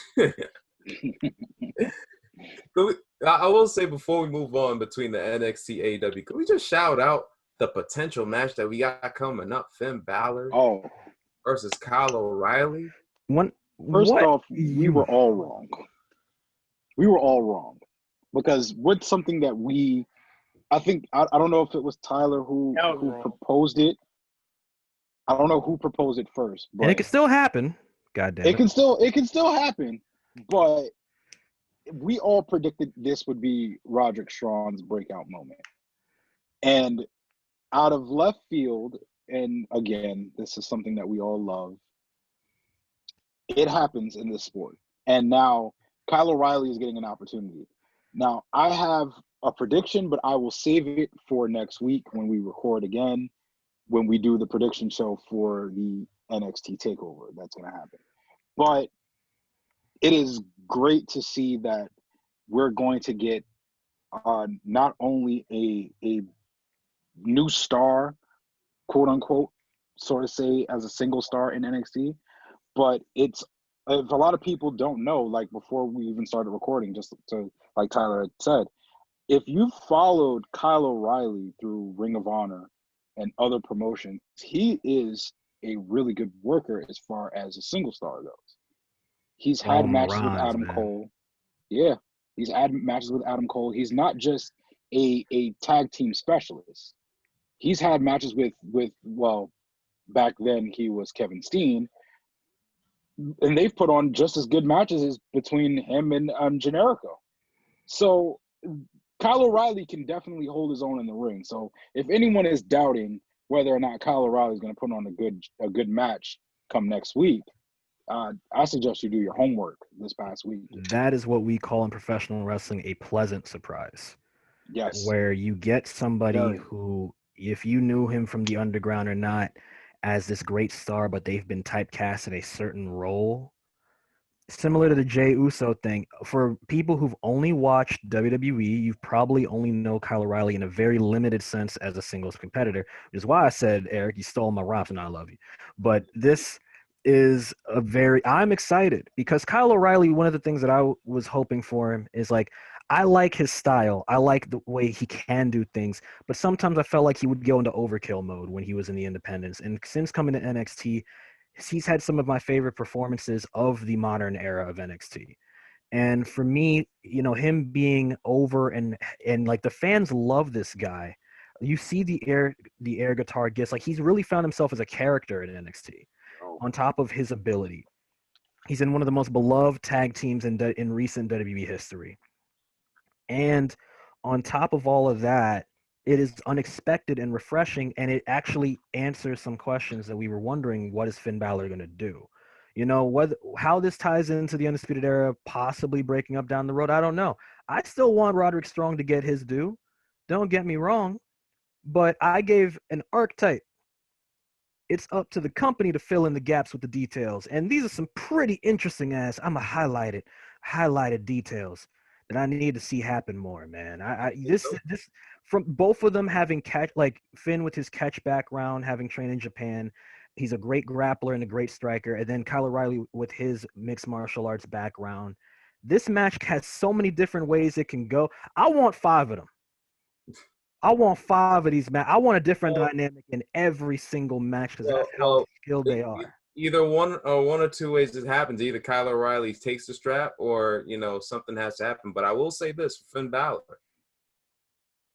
I will say, before we move on between the NXT AEW, could we just shout out the potential match that we got coming up? Finn Balor versus Kyle O'Reilly. First off, we were all wrong. We were all wrong. Because what's something that I don't know if it was Tyler who proposed it. I don't know who proposed it first. But and it can still happen. God damn it. It can still happen. But we all predicted this would be Roderick Strong's breakout moment. And out of left field, and again, this is something that we all love, it happens in this sport. And now Kyle O'Reilly is getting an opportunity. Now, I have a prediction, but I will save it for next week when we record again, when we do the prediction show for the NXT TakeOver. That's going to happen. But it is great to see that we're going to get not only a new star, quote unquote, sort of say as a single star in NXT, but if a lot of people don't know, like before we even started recording, just to, like Tyler had said, if you followed Kyle O'Reilly through Ring of Honor and other promotions, he is a really good worker as far as a single star goes. He's had matches with Morons, Adam man. Cole. Yeah, he's had matches with Adam Cole. He's not just a tag team specialist. He's had matches with well, back then he was Kevin Steen, and they've put on just as good matches as between him and Generico. So Kyle O'Reilly can definitely hold his own in the ring. So if anyone is doubting whether or not Kyle O'Reilly is going to put on a good match come next week, I suggest you do your homework this past week. That is what we call in professional wrestling a pleasant surprise. Yes. Where you get somebody Very. who, if you knew him from the underground or not, as this great star, but they've been typecast in a certain role. Similar to the Jey Uso thing, for people who've only watched WWE, you probably only know Kyle O'Reilly in a very limited sense as a singles competitor, which is why I said, Eric, you stole my rhymes and I love you. But this is I'm excited because Kyle O'Reilly, one of the things that I was hoping for him is like, I like his style. I like the way he can do things, but sometimes I felt like he would go into overkill mode when he was in the independents. And since coming to NXT, he's had some of my favorite performances of the modern era of NXT. And for me, him being over and like the fans love this guy. You see the air guitar gifts. Like he's really found himself as a character in NXT on top of his ability. He's in one of the most beloved tag teams in recent WWE history. And on top of all of that, it is unexpected and refreshing, and it actually answers some questions that we were wondering, what is Finn Balor going to do? How this ties into the Undisputed Era possibly breaking up down the road, I don't know. I still want Roderick Strong to get his due. Don't get me wrong, but I gave an archetype. It's up to the company to fill in the gaps with the details, and these are some pretty interesting I'm a highlighted details that I need to see happen more, man. This from both of them having like Finn with his catch background, having trained in Japan. He's a great grappler and a great striker. And then Kyle O'Reilly with his mixed martial arts background. This match has so many different ways it can go. I want 5 of them. I want 5 of these matches. I want a different dynamic in every single match because that's how skilled they are. Either one or two ways it happens. Either Kyle O'Reilly takes the strap or, something has to happen. But I will say this for Finn Balor.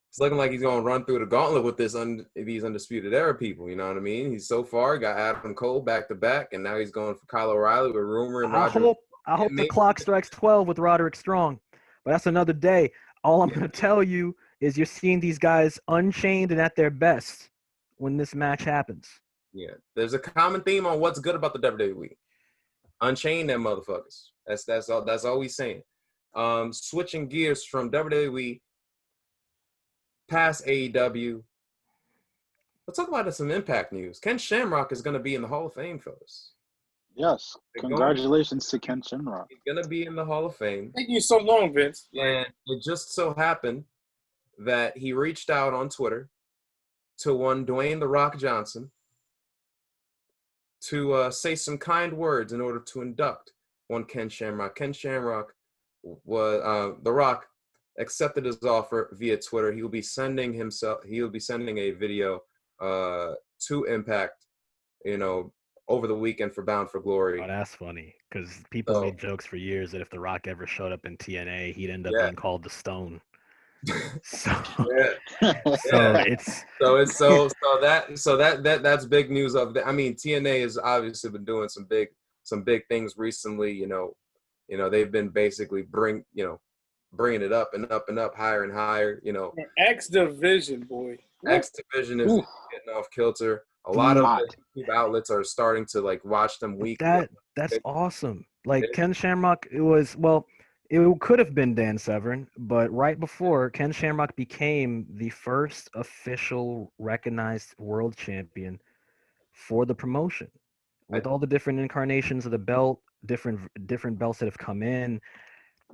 It's looking like he's going to run through the gauntlet with these Undisputed Era people. You know what I mean? He's so far got Adam Cole back-to-back, and now he's going for Kyle O'Reilly with rumor and Roger. I hope the clock strikes 12 with Roderick Strong. But that's another day. All I'm going to tell you is you're seeing these guys unchained and at their best when this match happens. Yeah, there's a common theme on what's good about the WWE. Unchain them motherfuckers. That's all we saying. Switching gears from WWE past AEW. Let's talk about some Impact news. Ken Shamrock is going to be in the Hall of Fame, fellas. Yes, congratulations to Ken Shamrock. He's going to be in the Hall of Fame. Thank you so long, Vince. And it just so happened that he reached out on Twitter to one Dwayne "The Rock" Johnson to say some kind words in order to induct one Ken Shamrock. Ken Shamrock was The Rock accepted his offer via Twitter. He will be sending a video to Impact, over the weekend for Bound for Glory. Oh, that's funny because people made jokes for years that if The Rock ever showed up in TNA, he'd end up being called the Stone. So that's big news of that. I mean, TNA has obviously been doing some big things recently. They've been basically bringing it up and up and up, higher and higher. X Division, boy. X Division is getting off kilter. A lot of YouTube outlets are starting to watch them weekly. That's awesome. Ken Shamrock, it could have been Dan Severn, but right before, Ken Shamrock became the first official recognized world champion for the promotion. With all the different incarnations of the belt, different belts that have come in,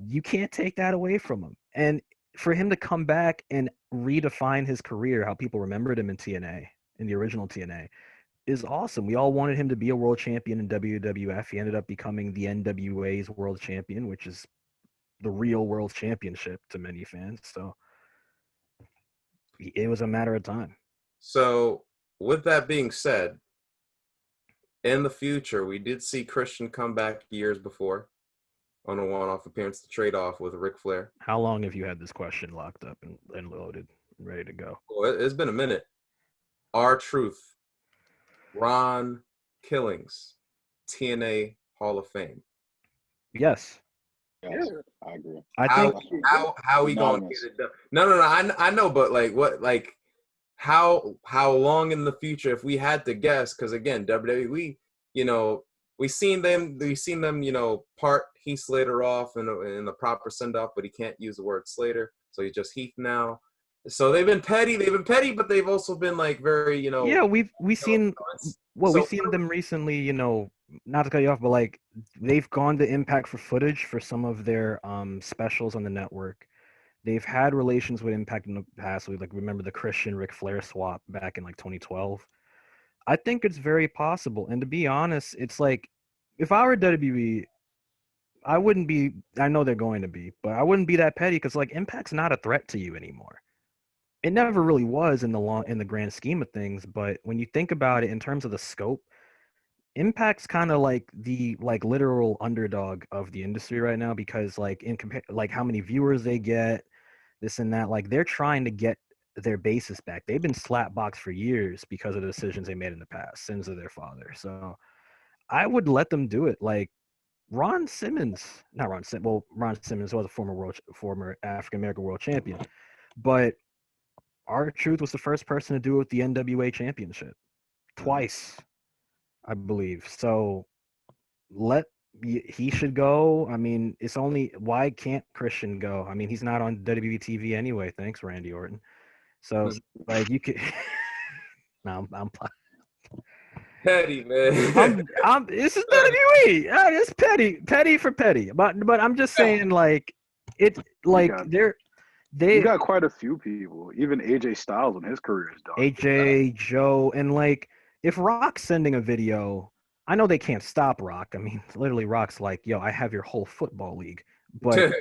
you can't take that away from him. And for him to come back and redefine his career, how people remembered him in TNA, in the original TNA, is awesome. We all wanted him to be a world champion in WWF. He ended up becoming the NWA's world champion, which is the real world championship to many fans. So it was a matter of time. So with that being said, in the future, we did see Christian come back years before on a one-off appearance to trade off with Ric Flair. How long have you had this question locked up and loaded, and ready to go? Well, it's been a minute. R-Truth, Ron Killings, TNA Hall of Fame. Yes. Yes, I agree. I think How we gonna get it done? No. I know, but how long in the future, if we had to guess? Because again, WWE, we seen them, part Heath Slater off in the proper send off, but he can't use the word Slater, so he's just Heath now. So they've been petty, but they've also been like very, Yeah, we've seen them recently, not to cut you off, but like they've gone to Impact for footage for some of their specials on the network. They've had relations with Impact in the past. We remember the Christian Ric Flair swap back in 2012. I think it's very possible. And to be honest, it's like if I were WWE, I wouldn't be. I know they're going to be, but I wouldn't be that petty because Impact's not a threat to you anymore. It never really was in the grand scheme of things. But when you think about it in terms of the scope, Impact's kind of like the literal underdog of the industry right now because how many viewers they get, this and that. They're trying to get their basis back. They've been slapboxed for years because of the decisions they made in the past, sins of their father. So I would let them do it. Ron Simmons was a former African American world champion, but R-Truth was the first person to do it with the NWA championship twice, I believe. So he should go. I mean, it's only why can't Christian go? I mean, he's not on WWE TV anyway. Thanks, Randy Orton. So you could. No, I'm petty, man. This is WWE. It's petty for petty. But I'm just saying, You got quite a few people. Even AJ Styles when his career is done. AJ, Joe, and if Rock's sending a video, I know they can't stop Rock. I mean, literally, Rock's like, "Yo, I have your whole football league." But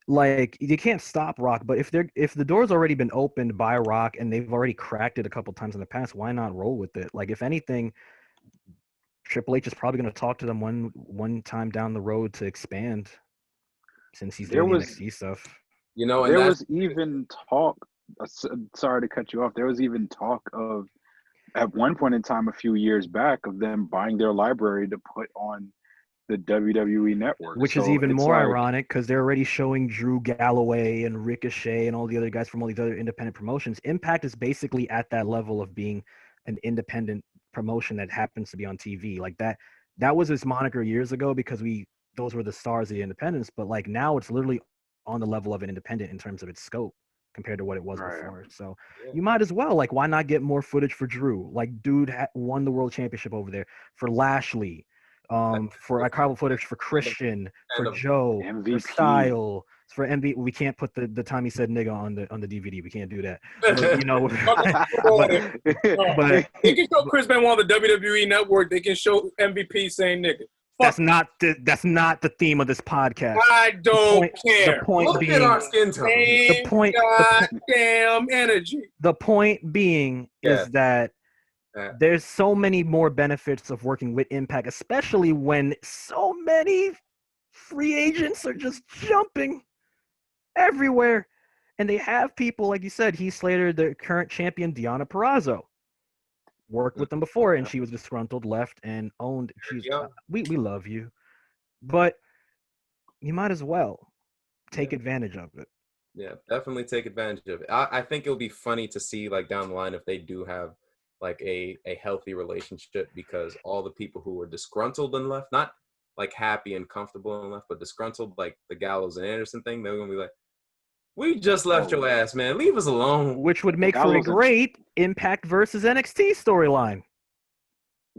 you can't stop Rock. But if the door's already been opened by Rock and they've already cracked it a couple times in the past, why not roll with it? If anything, Triple H is probably going to talk to them one time down the road to expand, since he's doing NXT stuff. There was even talk. Sorry to cut you off. There was even talk of, at one point in time, a few years back, of them buying their library to put on the WWE Network, which is even more ironic because they're already showing Drew Galloway and Ricochet and all the other guys from all these other independent promotions. Impact is basically at that level of being an independent promotion that happens to be on TV. That was his moniker years ago because those were the stars of the independents. But now it's literally on the level of an independent in terms of its scope compared to what it was before. So you might as well, why not get more footage for Drew? Dude won the world championship over there. For Lashley, for archival footage for Christian, for Joe, MVP. for Style, for MVP. We can't put the time he said nigga on the DVD. We can't do that. But they can show Chris Benoit on the WWE Network. They can show MVP saying nigga. That's not the theme of this podcast. I don't care. The point Look being, at our skin tone. Goddamn energy. The point being is that there's so many more benefits of working with Impact, especially when so many free agents are just jumping everywhere, and they have people like you said, Heath Slater, the current champion, Deonna Purrazzo. Worked with them before, and she was disgruntled, left, and owned. We love you, but you might as well take advantage of it. Yeah, definitely take advantage of it. I think it'll be funny to see down the line if they do have a healthy relationship, because all the people who were disgruntled and left, not happy and comfortable and left, but disgruntled, the Gallows and Anderson thing, they're gonna be like, we just left your ass, man. Leave us alone. Which would make for a great Impact versus NXT storyline.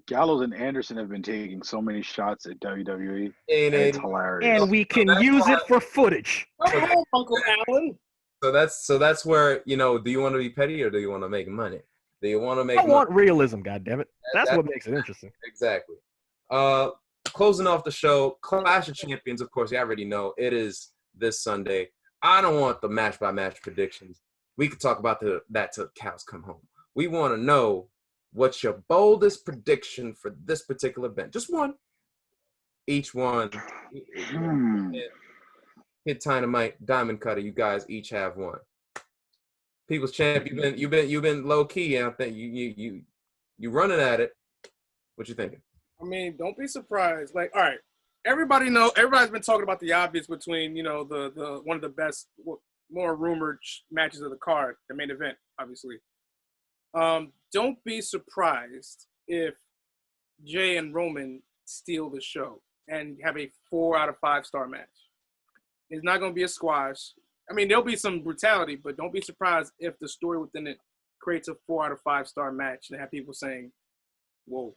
Gallows and Anderson have been taking so many shots at WWE. It's hilarious. And we can use it for footage. Oh, Uncle Alan. So that's where, do you want to be petty or do you want to make money? Do you want to make money? I want realism, goddammit. That's what makes it interesting. Exactly. Closing off the show, Clash of Champions, of course, you already know. It is this Sunday. I don't want the match-by-match predictions. We could talk about that till cows come home. We want to know What's your boldest prediction for this particular event? Just one. Each one. Hit Dynamite, Diamond Cutter. You guys each have one. People's Champ, you've been low key, and I think you running at it. What you thinking? I mean, don't be surprised. Like, all right, everybody's been talking about the obvious between, the one of the best, more rumored matches of the card, the main event, obviously. Don't be surprised if Jey and Roman steal the show and have a 4 out of 5 star match. It's not going to be a squash. I mean, there'll be some brutality, but don't be surprised if the story within it creates a 4 out of 5 star match and have people saying, whoa.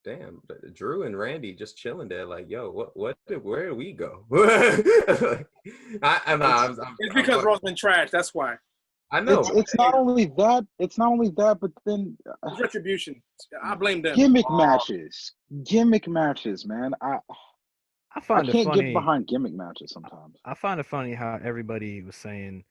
Damn, Drew and Randy just chilling there, like, yo, where did we go? It's because Raw's been trash. That's why. I know. It's not only that. It's not only that, but then it's retribution. I blame them. Gimmick matches, man. I can't get behind gimmick matches sometimes. I find it funny how everybody was saying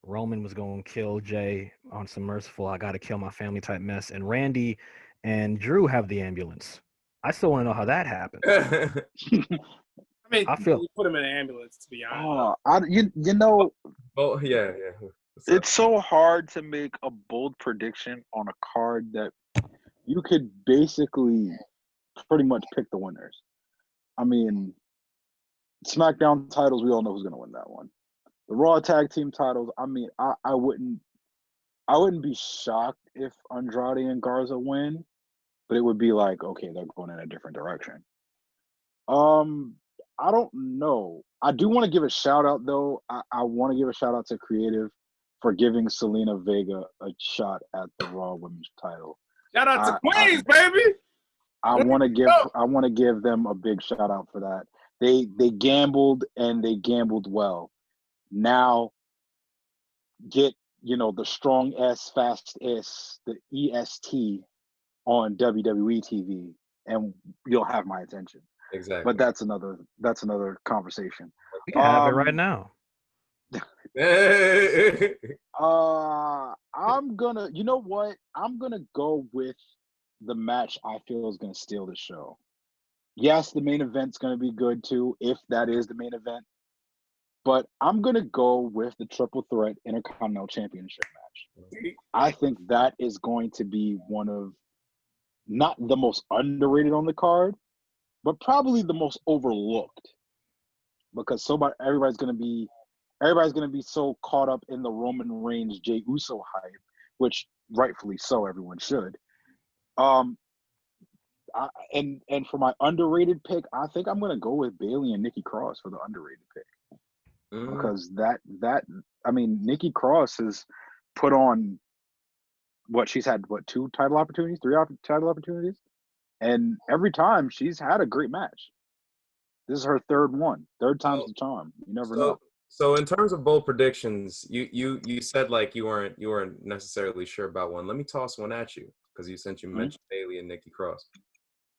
Roman was going to kill Jey on some merciful, I got to kill my family type mess, and Randy and Drew have the ambulance. I still want to know how that happened. I feel you put him in an ambulance, to be honest. Oh, yeah. It's so hard to make a bold prediction on a card that you could basically pretty much pick the winners. I mean, SmackDown titles, we all know who's going to win that one. The Raw tag team titles, I mean, I wouldn't be shocked if Andrade and Garza win, but it would be like, okay, they're going in a different direction. I don't know. I do want to give a shout out though. I want to give a shout out to Creative for giving Selena Vega a shot at the Raw Women's title. Shout out to Queens, baby. I want to give them a big shout out for that. They gambled and they gambled well. Now get the strong S, fast S, the EST on WWE TV, and you'll have my attention. Exactly. But that's another conversation. We can have it right now. I'm gonna go with the match I feel is gonna steal the show. Yes, the main event's gonna be good too, if that is the main event. But I'm gonna go with the Triple Threat Intercontinental Championship match. I think that is going to be one of not the most underrated on the card, but probably the most overlooked, because everybody's gonna be so caught up in the Roman Reigns Jey Uso hype, which rightfully so, everyone should. And for my underrated pick, I think I'm gonna go with Bayley and Nikki Cross for the underrated pick. Because Nikki Cross has put on she's had 2 title opportunities, 3 title opportunities, and every time she's had a great match. This is her third time's the charm. You never know. So in terms of bold predictions, you said like you weren't necessarily sure about one. Let me toss one at you, because you mentioned Bayley and Nikki Cross.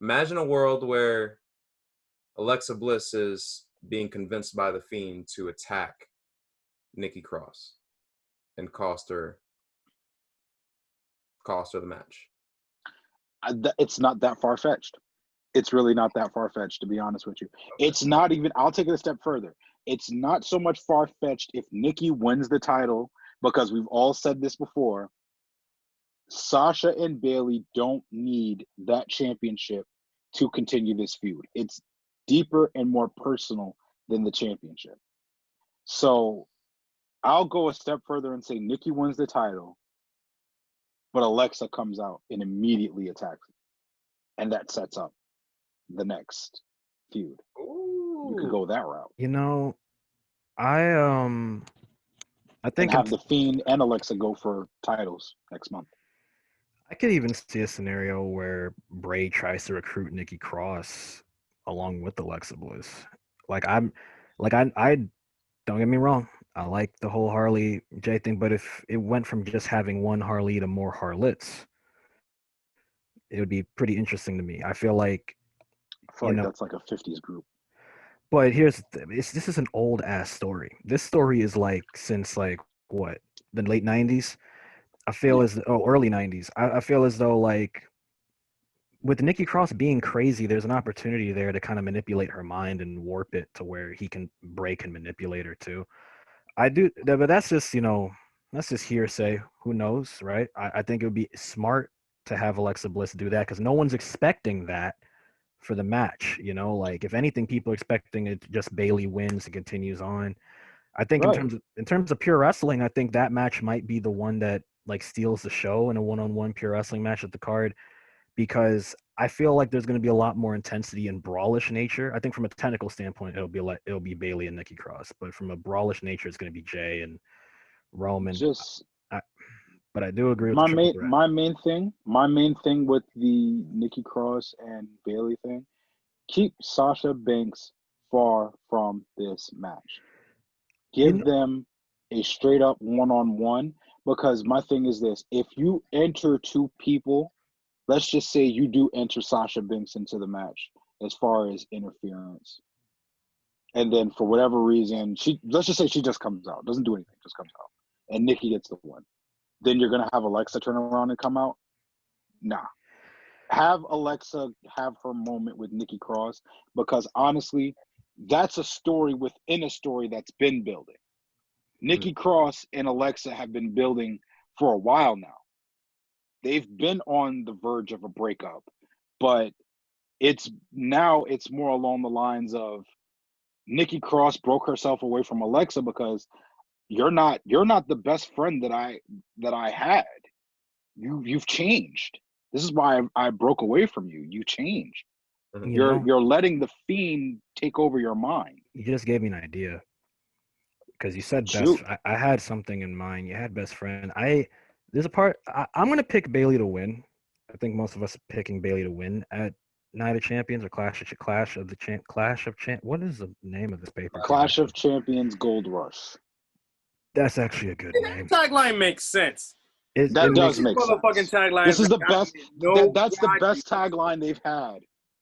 Imagine a world where Alexa Bliss is being convinced by the Fiend to attack Nikki Cross and cost her the match. It's not that far-fetched. It's really not that far-fetched, to be honest with you. It's not even, I'll take it a step further. It's not so much far-fetched if Nikki wins the title, because we've all said this before. Sasha and Bayley don't need that championship to continue this feud. It's deeper and more personal than the championship. So I'll go a step further and say Nikki wins the title, but Alexa comes out and immediately attacks her. And that sets up the next feud. Ooh. You could go that route. I think and have the Fiend and Alexa go for titles next month. I could even see a scenario where Bray tries to recruit Nikki Cross along with Alexa Bliss. I don't get me wrong, I like the whole Harley J thing, but if it went from just having one Harley to more Harlots, it would be pretty interesting to me. I feel like that's like a 50s group. But here's the thing. This is an old ass story. This story is since the late 90s. I feel early 90s. I feel as though, like, with Nikki Cross being crazy, there's an opportunity there to kind of manipulate her mind and warp it to where he can break and manipulate her too. But that's just, that's just hearsay. Who knows, right? I think it would be smart to have Alexa Bliss do that because no one's expecting that for the match. Like, if anything, people are expecting it just Bayley wins and continues on. I think Right. in terms of pure wrestling, I think that match might be the one that like steals the show in a one-on-one pure wrestling match at the card, because I feel like there's going to be a lot more intensity and brawlish nature. I think from a technical standpoint, it'll be Bayley and Nikki Cross, but from a brawlish nature, it's going to be Jey and Roman. But I do agree with the triple threat. My main thing with the Nikki Cross and Bayley thing, keep Sasha Banks far from this match. Give them a straight up one-on-one, because my thing is this: if you enter two people, let's just say you do enter Sasha Banks into the match as far as interference, and then for whatever reason, let's just say she just comes out, doesn't do anything, just comes out, and Nikki gets the one. Then you're gonna have Alexa turn around and come out? Nah. Have Alexa have her moment with Nikki Cross, because honestly, that's a story within a story that's been building. Nikki Cross and Alexa have been building for a while now. They've been on the verge of a breakup, but it's more along the lines of Nikki Cross broke herself away from Alexa because you're not the best friend that I had. You've changed. This is why I broke away from you. You changed. You're letting the fiend take over your mind. You just gave me an idea, because you said best. I had something in mind. You had best friend. There's a part. I'm gonna pick Bayley to win. I think most of us are picking Bayley to win at Night of Champions or Clash of Champions. What is the name of this paper? Clash of Champions Gold Rush. That's actually a good name. Tagline makes sense. That does make sense. Tagline. This is the best. That's the best tagline they've had.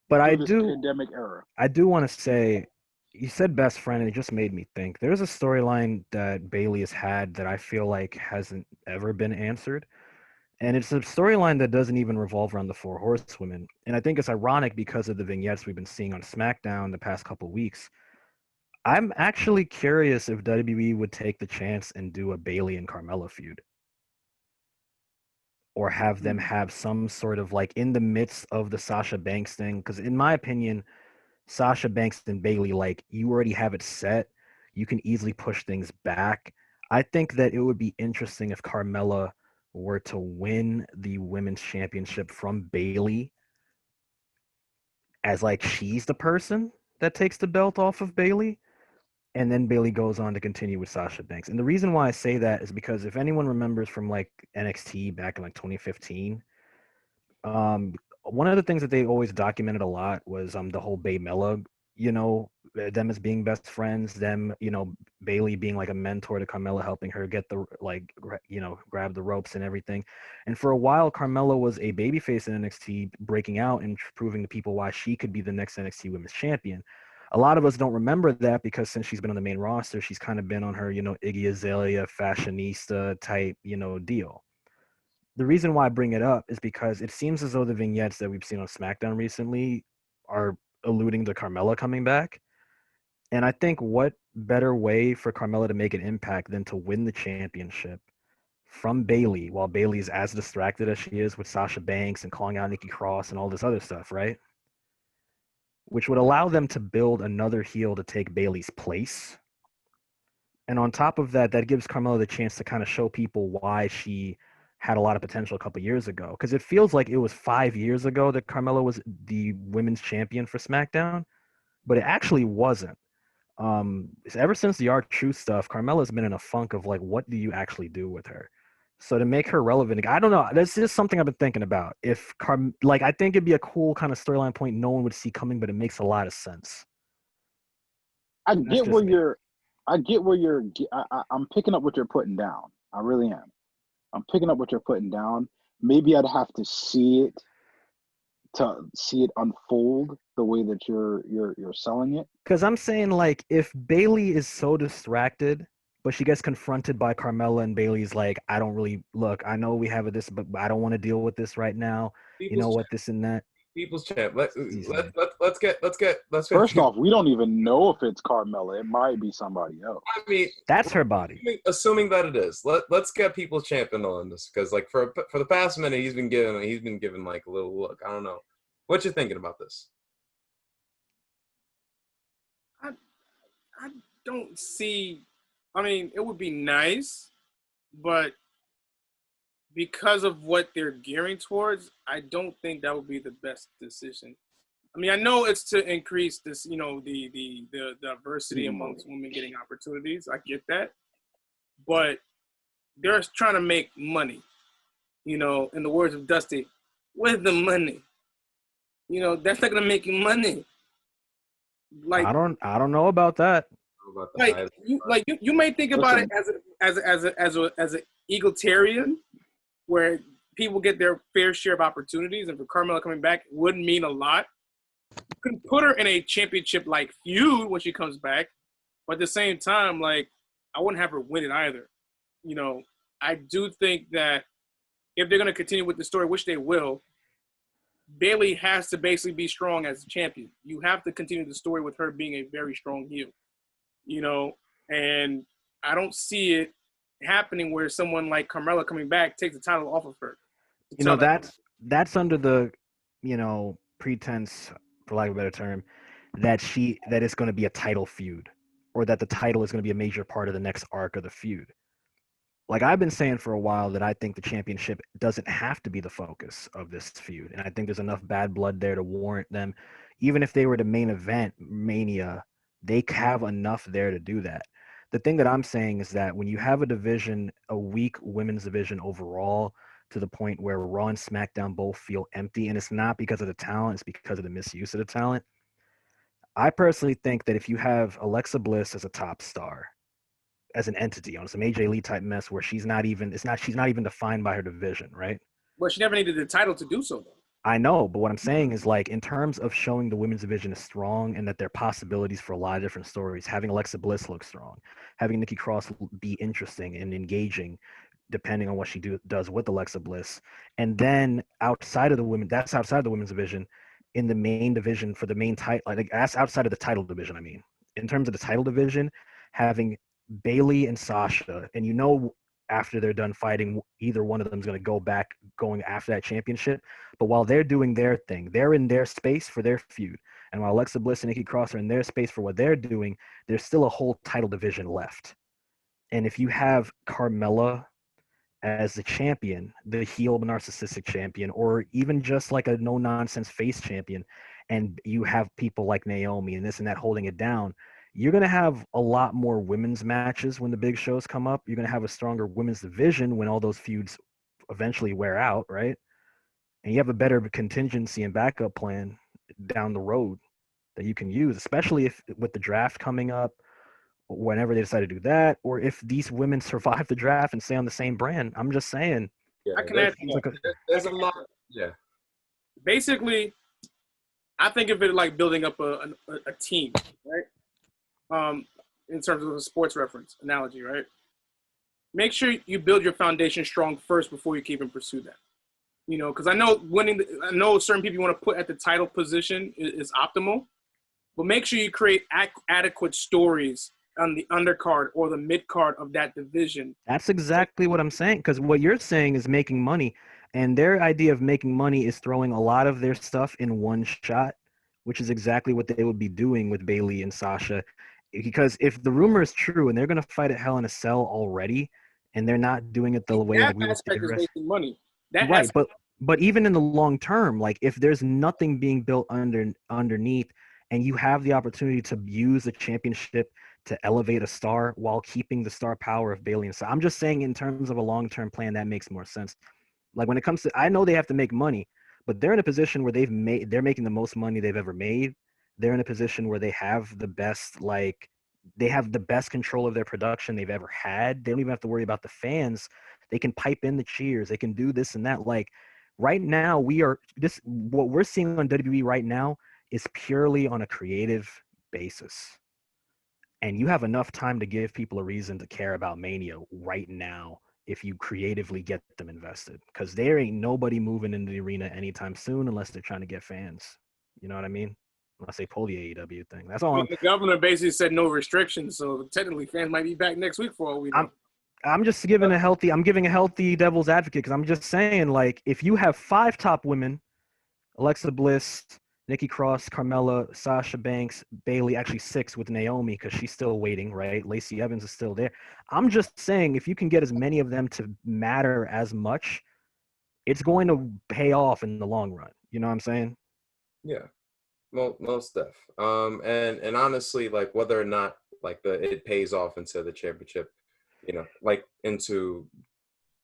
But pandemic era. I do want to say, you said best friend, and it just made me think. There's a storyline that Bayley has had that I feel like hasn't ever been answered. And it's a storyline that doesn't even revolve around the Four Horsewomen. And I think it's ironic because of the vignettes we've been seeing on SmackDown the past couple of weeks. I'm actually curious if WWE would take the chance and do a Bayley and Carmella feud, or have them have some sort of, like, in the midst of the Sasha Banks thing. Because in my opinion, Sasha Banks and Bayley, like, you already have it set. You can easily push things back. I think that it would be interesting if Carmella were to win the women's championship from Bayley, as like she's the person that takes the belt off of Bayley, and then Bayley goes on to continue with Sasha Banks. And the reason why I say that is because if anyone remembers from like NXT back in like 2015, one of the things that they always documented a lot was the whole Bay Mella, them as being best friends, them, Bayley being like a mentor to Carmella, helping her get the, like, grab the ropes and everything. And for a while, Carmella was a babyface in NXT, breaking out and proving to people why she could be the next NXT Women's Champion. A lot of us don't remember that because since she's been on the main roster, she's kind of been on her, Iggy Azalea fashionista type, deal. The reason why I bring it up is because it seems as though the vignettes that we've seen on SmackDown recently are alluding to Carmella coming back. And I think what better way for Carmella to make an impact than to win the championship from Bayley while Bayley's as distracted as she is with Sasha Banks and calling out Nikki Cross and all this other stuff, right? Which would allow them to build another heel to take Bayley's place. And on top of that, that gives Carmella the chance to kind of show people why she had a lot of potential a couple years ago. Because it feels like it was 5 years ago that Carmella was the women's champion for SmackDown, but it actually wasn't. Ever since the R-Truth stuff, Carmella's been in a funk of like, what do you actually do with her? So to make her relevant, I don't know. That's just something I've been thinking about. I think it'd be a cool kind of storyline point no one would see coming, but it makes a lot of sense. I'm picking up what you're putting down. I really am. I'm picking up what you're putting down. Maybe I'd have to see it to see it unfold the way that you're selling it. Because I'm saying, like, if Bayley is so distracted but she gets confronted by Carmella, and Bailey's like, I don't really look. I know we have this, but I don't want to deal with this right now. You know what? This and that. People's champ. Let's get. First off, we don't even know if it's Carmella. It might be somebody else. I mean, that's her body. Assuming that it is, let's get people's champion on this, because like for the past minute he's been given like a little look. I don't know. What you thinking about this? I don't see. I mean, it would be nice, but because of what they're gearing towards, I don't think that would be the best decision. I mean, I know it's to increase this, the diversity amongst women getting opportunities. I get that, but they're trying to make money. In the words of Dusty, where's the money? That's not gonna make you money. Like I don't know about that. You may think about it as an egalitarian, where people get their fair share of opportunities, and for Carmella coming back wouldn't mean a lot. You can put her in a championship-like feud when she comes back, but at the same time, like, I wouldn't have her win it either. I do think that if they're going to continue with the story, which they will, Bayley has to basically be strong as a champion. You have to continue the story with her being a very strong heel. And I don't see it happening where someone like Carmella coming back takes the title off of her. That's under the, pretense, for lack of a better term, that it's going to be a title feud, or that the title is going to be a major part of the next arc of the feud. Like I've been saying for a while that I think the championship doesn't have to be the focus of this feud. And I think there's enough bad blood there to warrant them. Even if they were to main event Mania, they have enough there to do that. The thing that I'm saying is that when you have a weak women's division overall, to the point where Raw and SmackDown both feel empty, and it's not because of the talent, it's because of the misuse of the talent. I personally think that if you have Alexa Bliss as a top star, as an entity on some AJ Lee type mess where she's not even defined by her division, right? But she never needed the title to do so, though. I know, but what I'm saying is, like, in terms of showing the women's division is strong and that there are possibilities for a lot of different stories, having Alexa Bliss look strong, having Nikki Cross be interesting and engaging, depending on what she does with Alexa Bliss, and then outside of the women's division, in the main division for the main title, like outside of the title division, I mean, in terms of the title division, having Bayley and Sasha, and after they're done fighting, either one of them is going after that championship. But while they're doing their thing, they're in their space for their feud. And while Alexa Bliss and Nikki Cross are in their space for what they're doing, there's still a whole title division left. And if you have Carmella as the champion, the heel narcissistic champion, or even just like a no-nonsense face champion, and you have people like Naomi and this and that holding it down, you're going to have a lot more women's matches when the big shows come up. You're going to have a stronger women's division when all those feuds eventually wear out, right? And you have a better contingency and backup plan down the road that you can use, especially if with the draft coming up, whenever they decide to do that, or if these women survive the draft and stay on the same brand. I'm just saying. Yeah, I can add there's a lot. Yeah. Basically, I think of it like building up a team, right? In terms of a sports reference analogy, right? Make sure you build your foundation strong first before you can even pursue that. Because I know certain people you want to put at the title position is optimal, but make sure you create adequate stories on the undercard or the mid card of that division. That's exactly what I'm saying, because what you're saying is making money, and their idea of making money is throwing a lot of their stuff in one shot, which is exactly what they would be doing with Bayley and Sasha. Because if the rumor is true and they're going to fight at Hell in a Cell already, and they're not doing it the way that we would aspect is making money. That right, but even in the long term, like if there's nothing being built underneath, and you have the opportunity to use the championship to elevate a star while keeping the star power of Bayley and Sasha, I'm just saying in terms of a long-term plan, that makes more sense. Like when it comes to, I know they have to make money, but they're in a position where they're making the most money they've ever made. They're in a position where they have the best, they have the best control of their production they've ever had. They don't even have to worry about the fans. They can pipe in the cheers. They can do this and that. Like right now, what we're seeing on WWE right now is purely on a creative basis. And you have enough time to give people a reason to care about Mania right now if you creatively get them invested. Because there ain't nobody moving into the arena anytime soon unless they're trying to get fans. You know what I mean? Unless they pull the AEW thing. That's all. The governor basically said no restrictions, so technically fans might be back next week for all we know. I'm just giving a healthy devil's advocate because I'm just saying, like, if you have 5 top women, Alexa Bliss, Nikki Cross, Carmella, Sasha Banks, Bayley, actually 6 with Naomi because she's still waiting, right? Lacey Evans is still there. I'm just saying if you can get as many of them to matter as much, it's going to pay off in the long run. You know what I'm saying? Yeah, most def. And honestly, like whether or not like it pays off into the championship, you know, like into,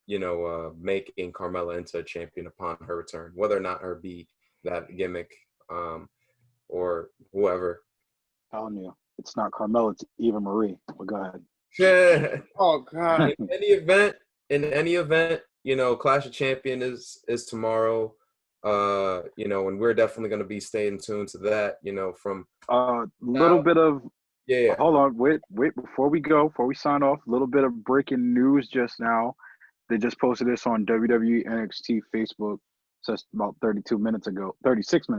you know, making Carmella into a champion upon her return, whether or not her be that gimmick. Or whoever. Telling you, it's not Carmella, it's Eva Marie. But go ahead. Yeah. Oh God. In any event, you know, Clash of Champions is tomorrow. You know, and we're definitely going to be staying tuned to that. You know, from bit of yeah. Hold on, wait before we sign off. A little bit of breaking news just now. They just posted this on WWE NXT Facebook. Just about 36 minutes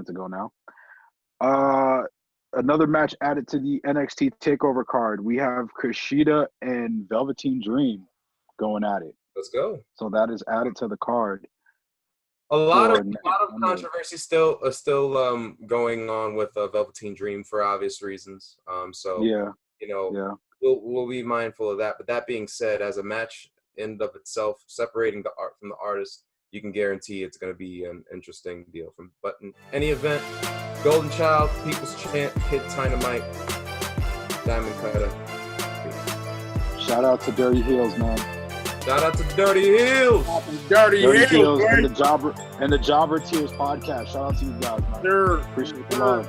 ago now. Another match added to the NXT TakeOver card. We have Kushida and Velveteen Dream going at it. Let's go. So that is added to the card. A lot of controversy still going on with Velveteen Dream for obvious reasons. So yeah, you know, yeah, we'll be mindful of that. But that being said, as a match in and of itself, separating the art from the artist, you can guarantee it's going to be an interesting deal. But in any event, Golden Child, People's Champ, Kid Dynamite, Diamond Cutter. Shout out to Dirty Heels, man. Shout out to Dirty Heels. Dirty Heels and the Jobber Tears podcast. Shout out to you guys, man. Sure. Appreciate the love.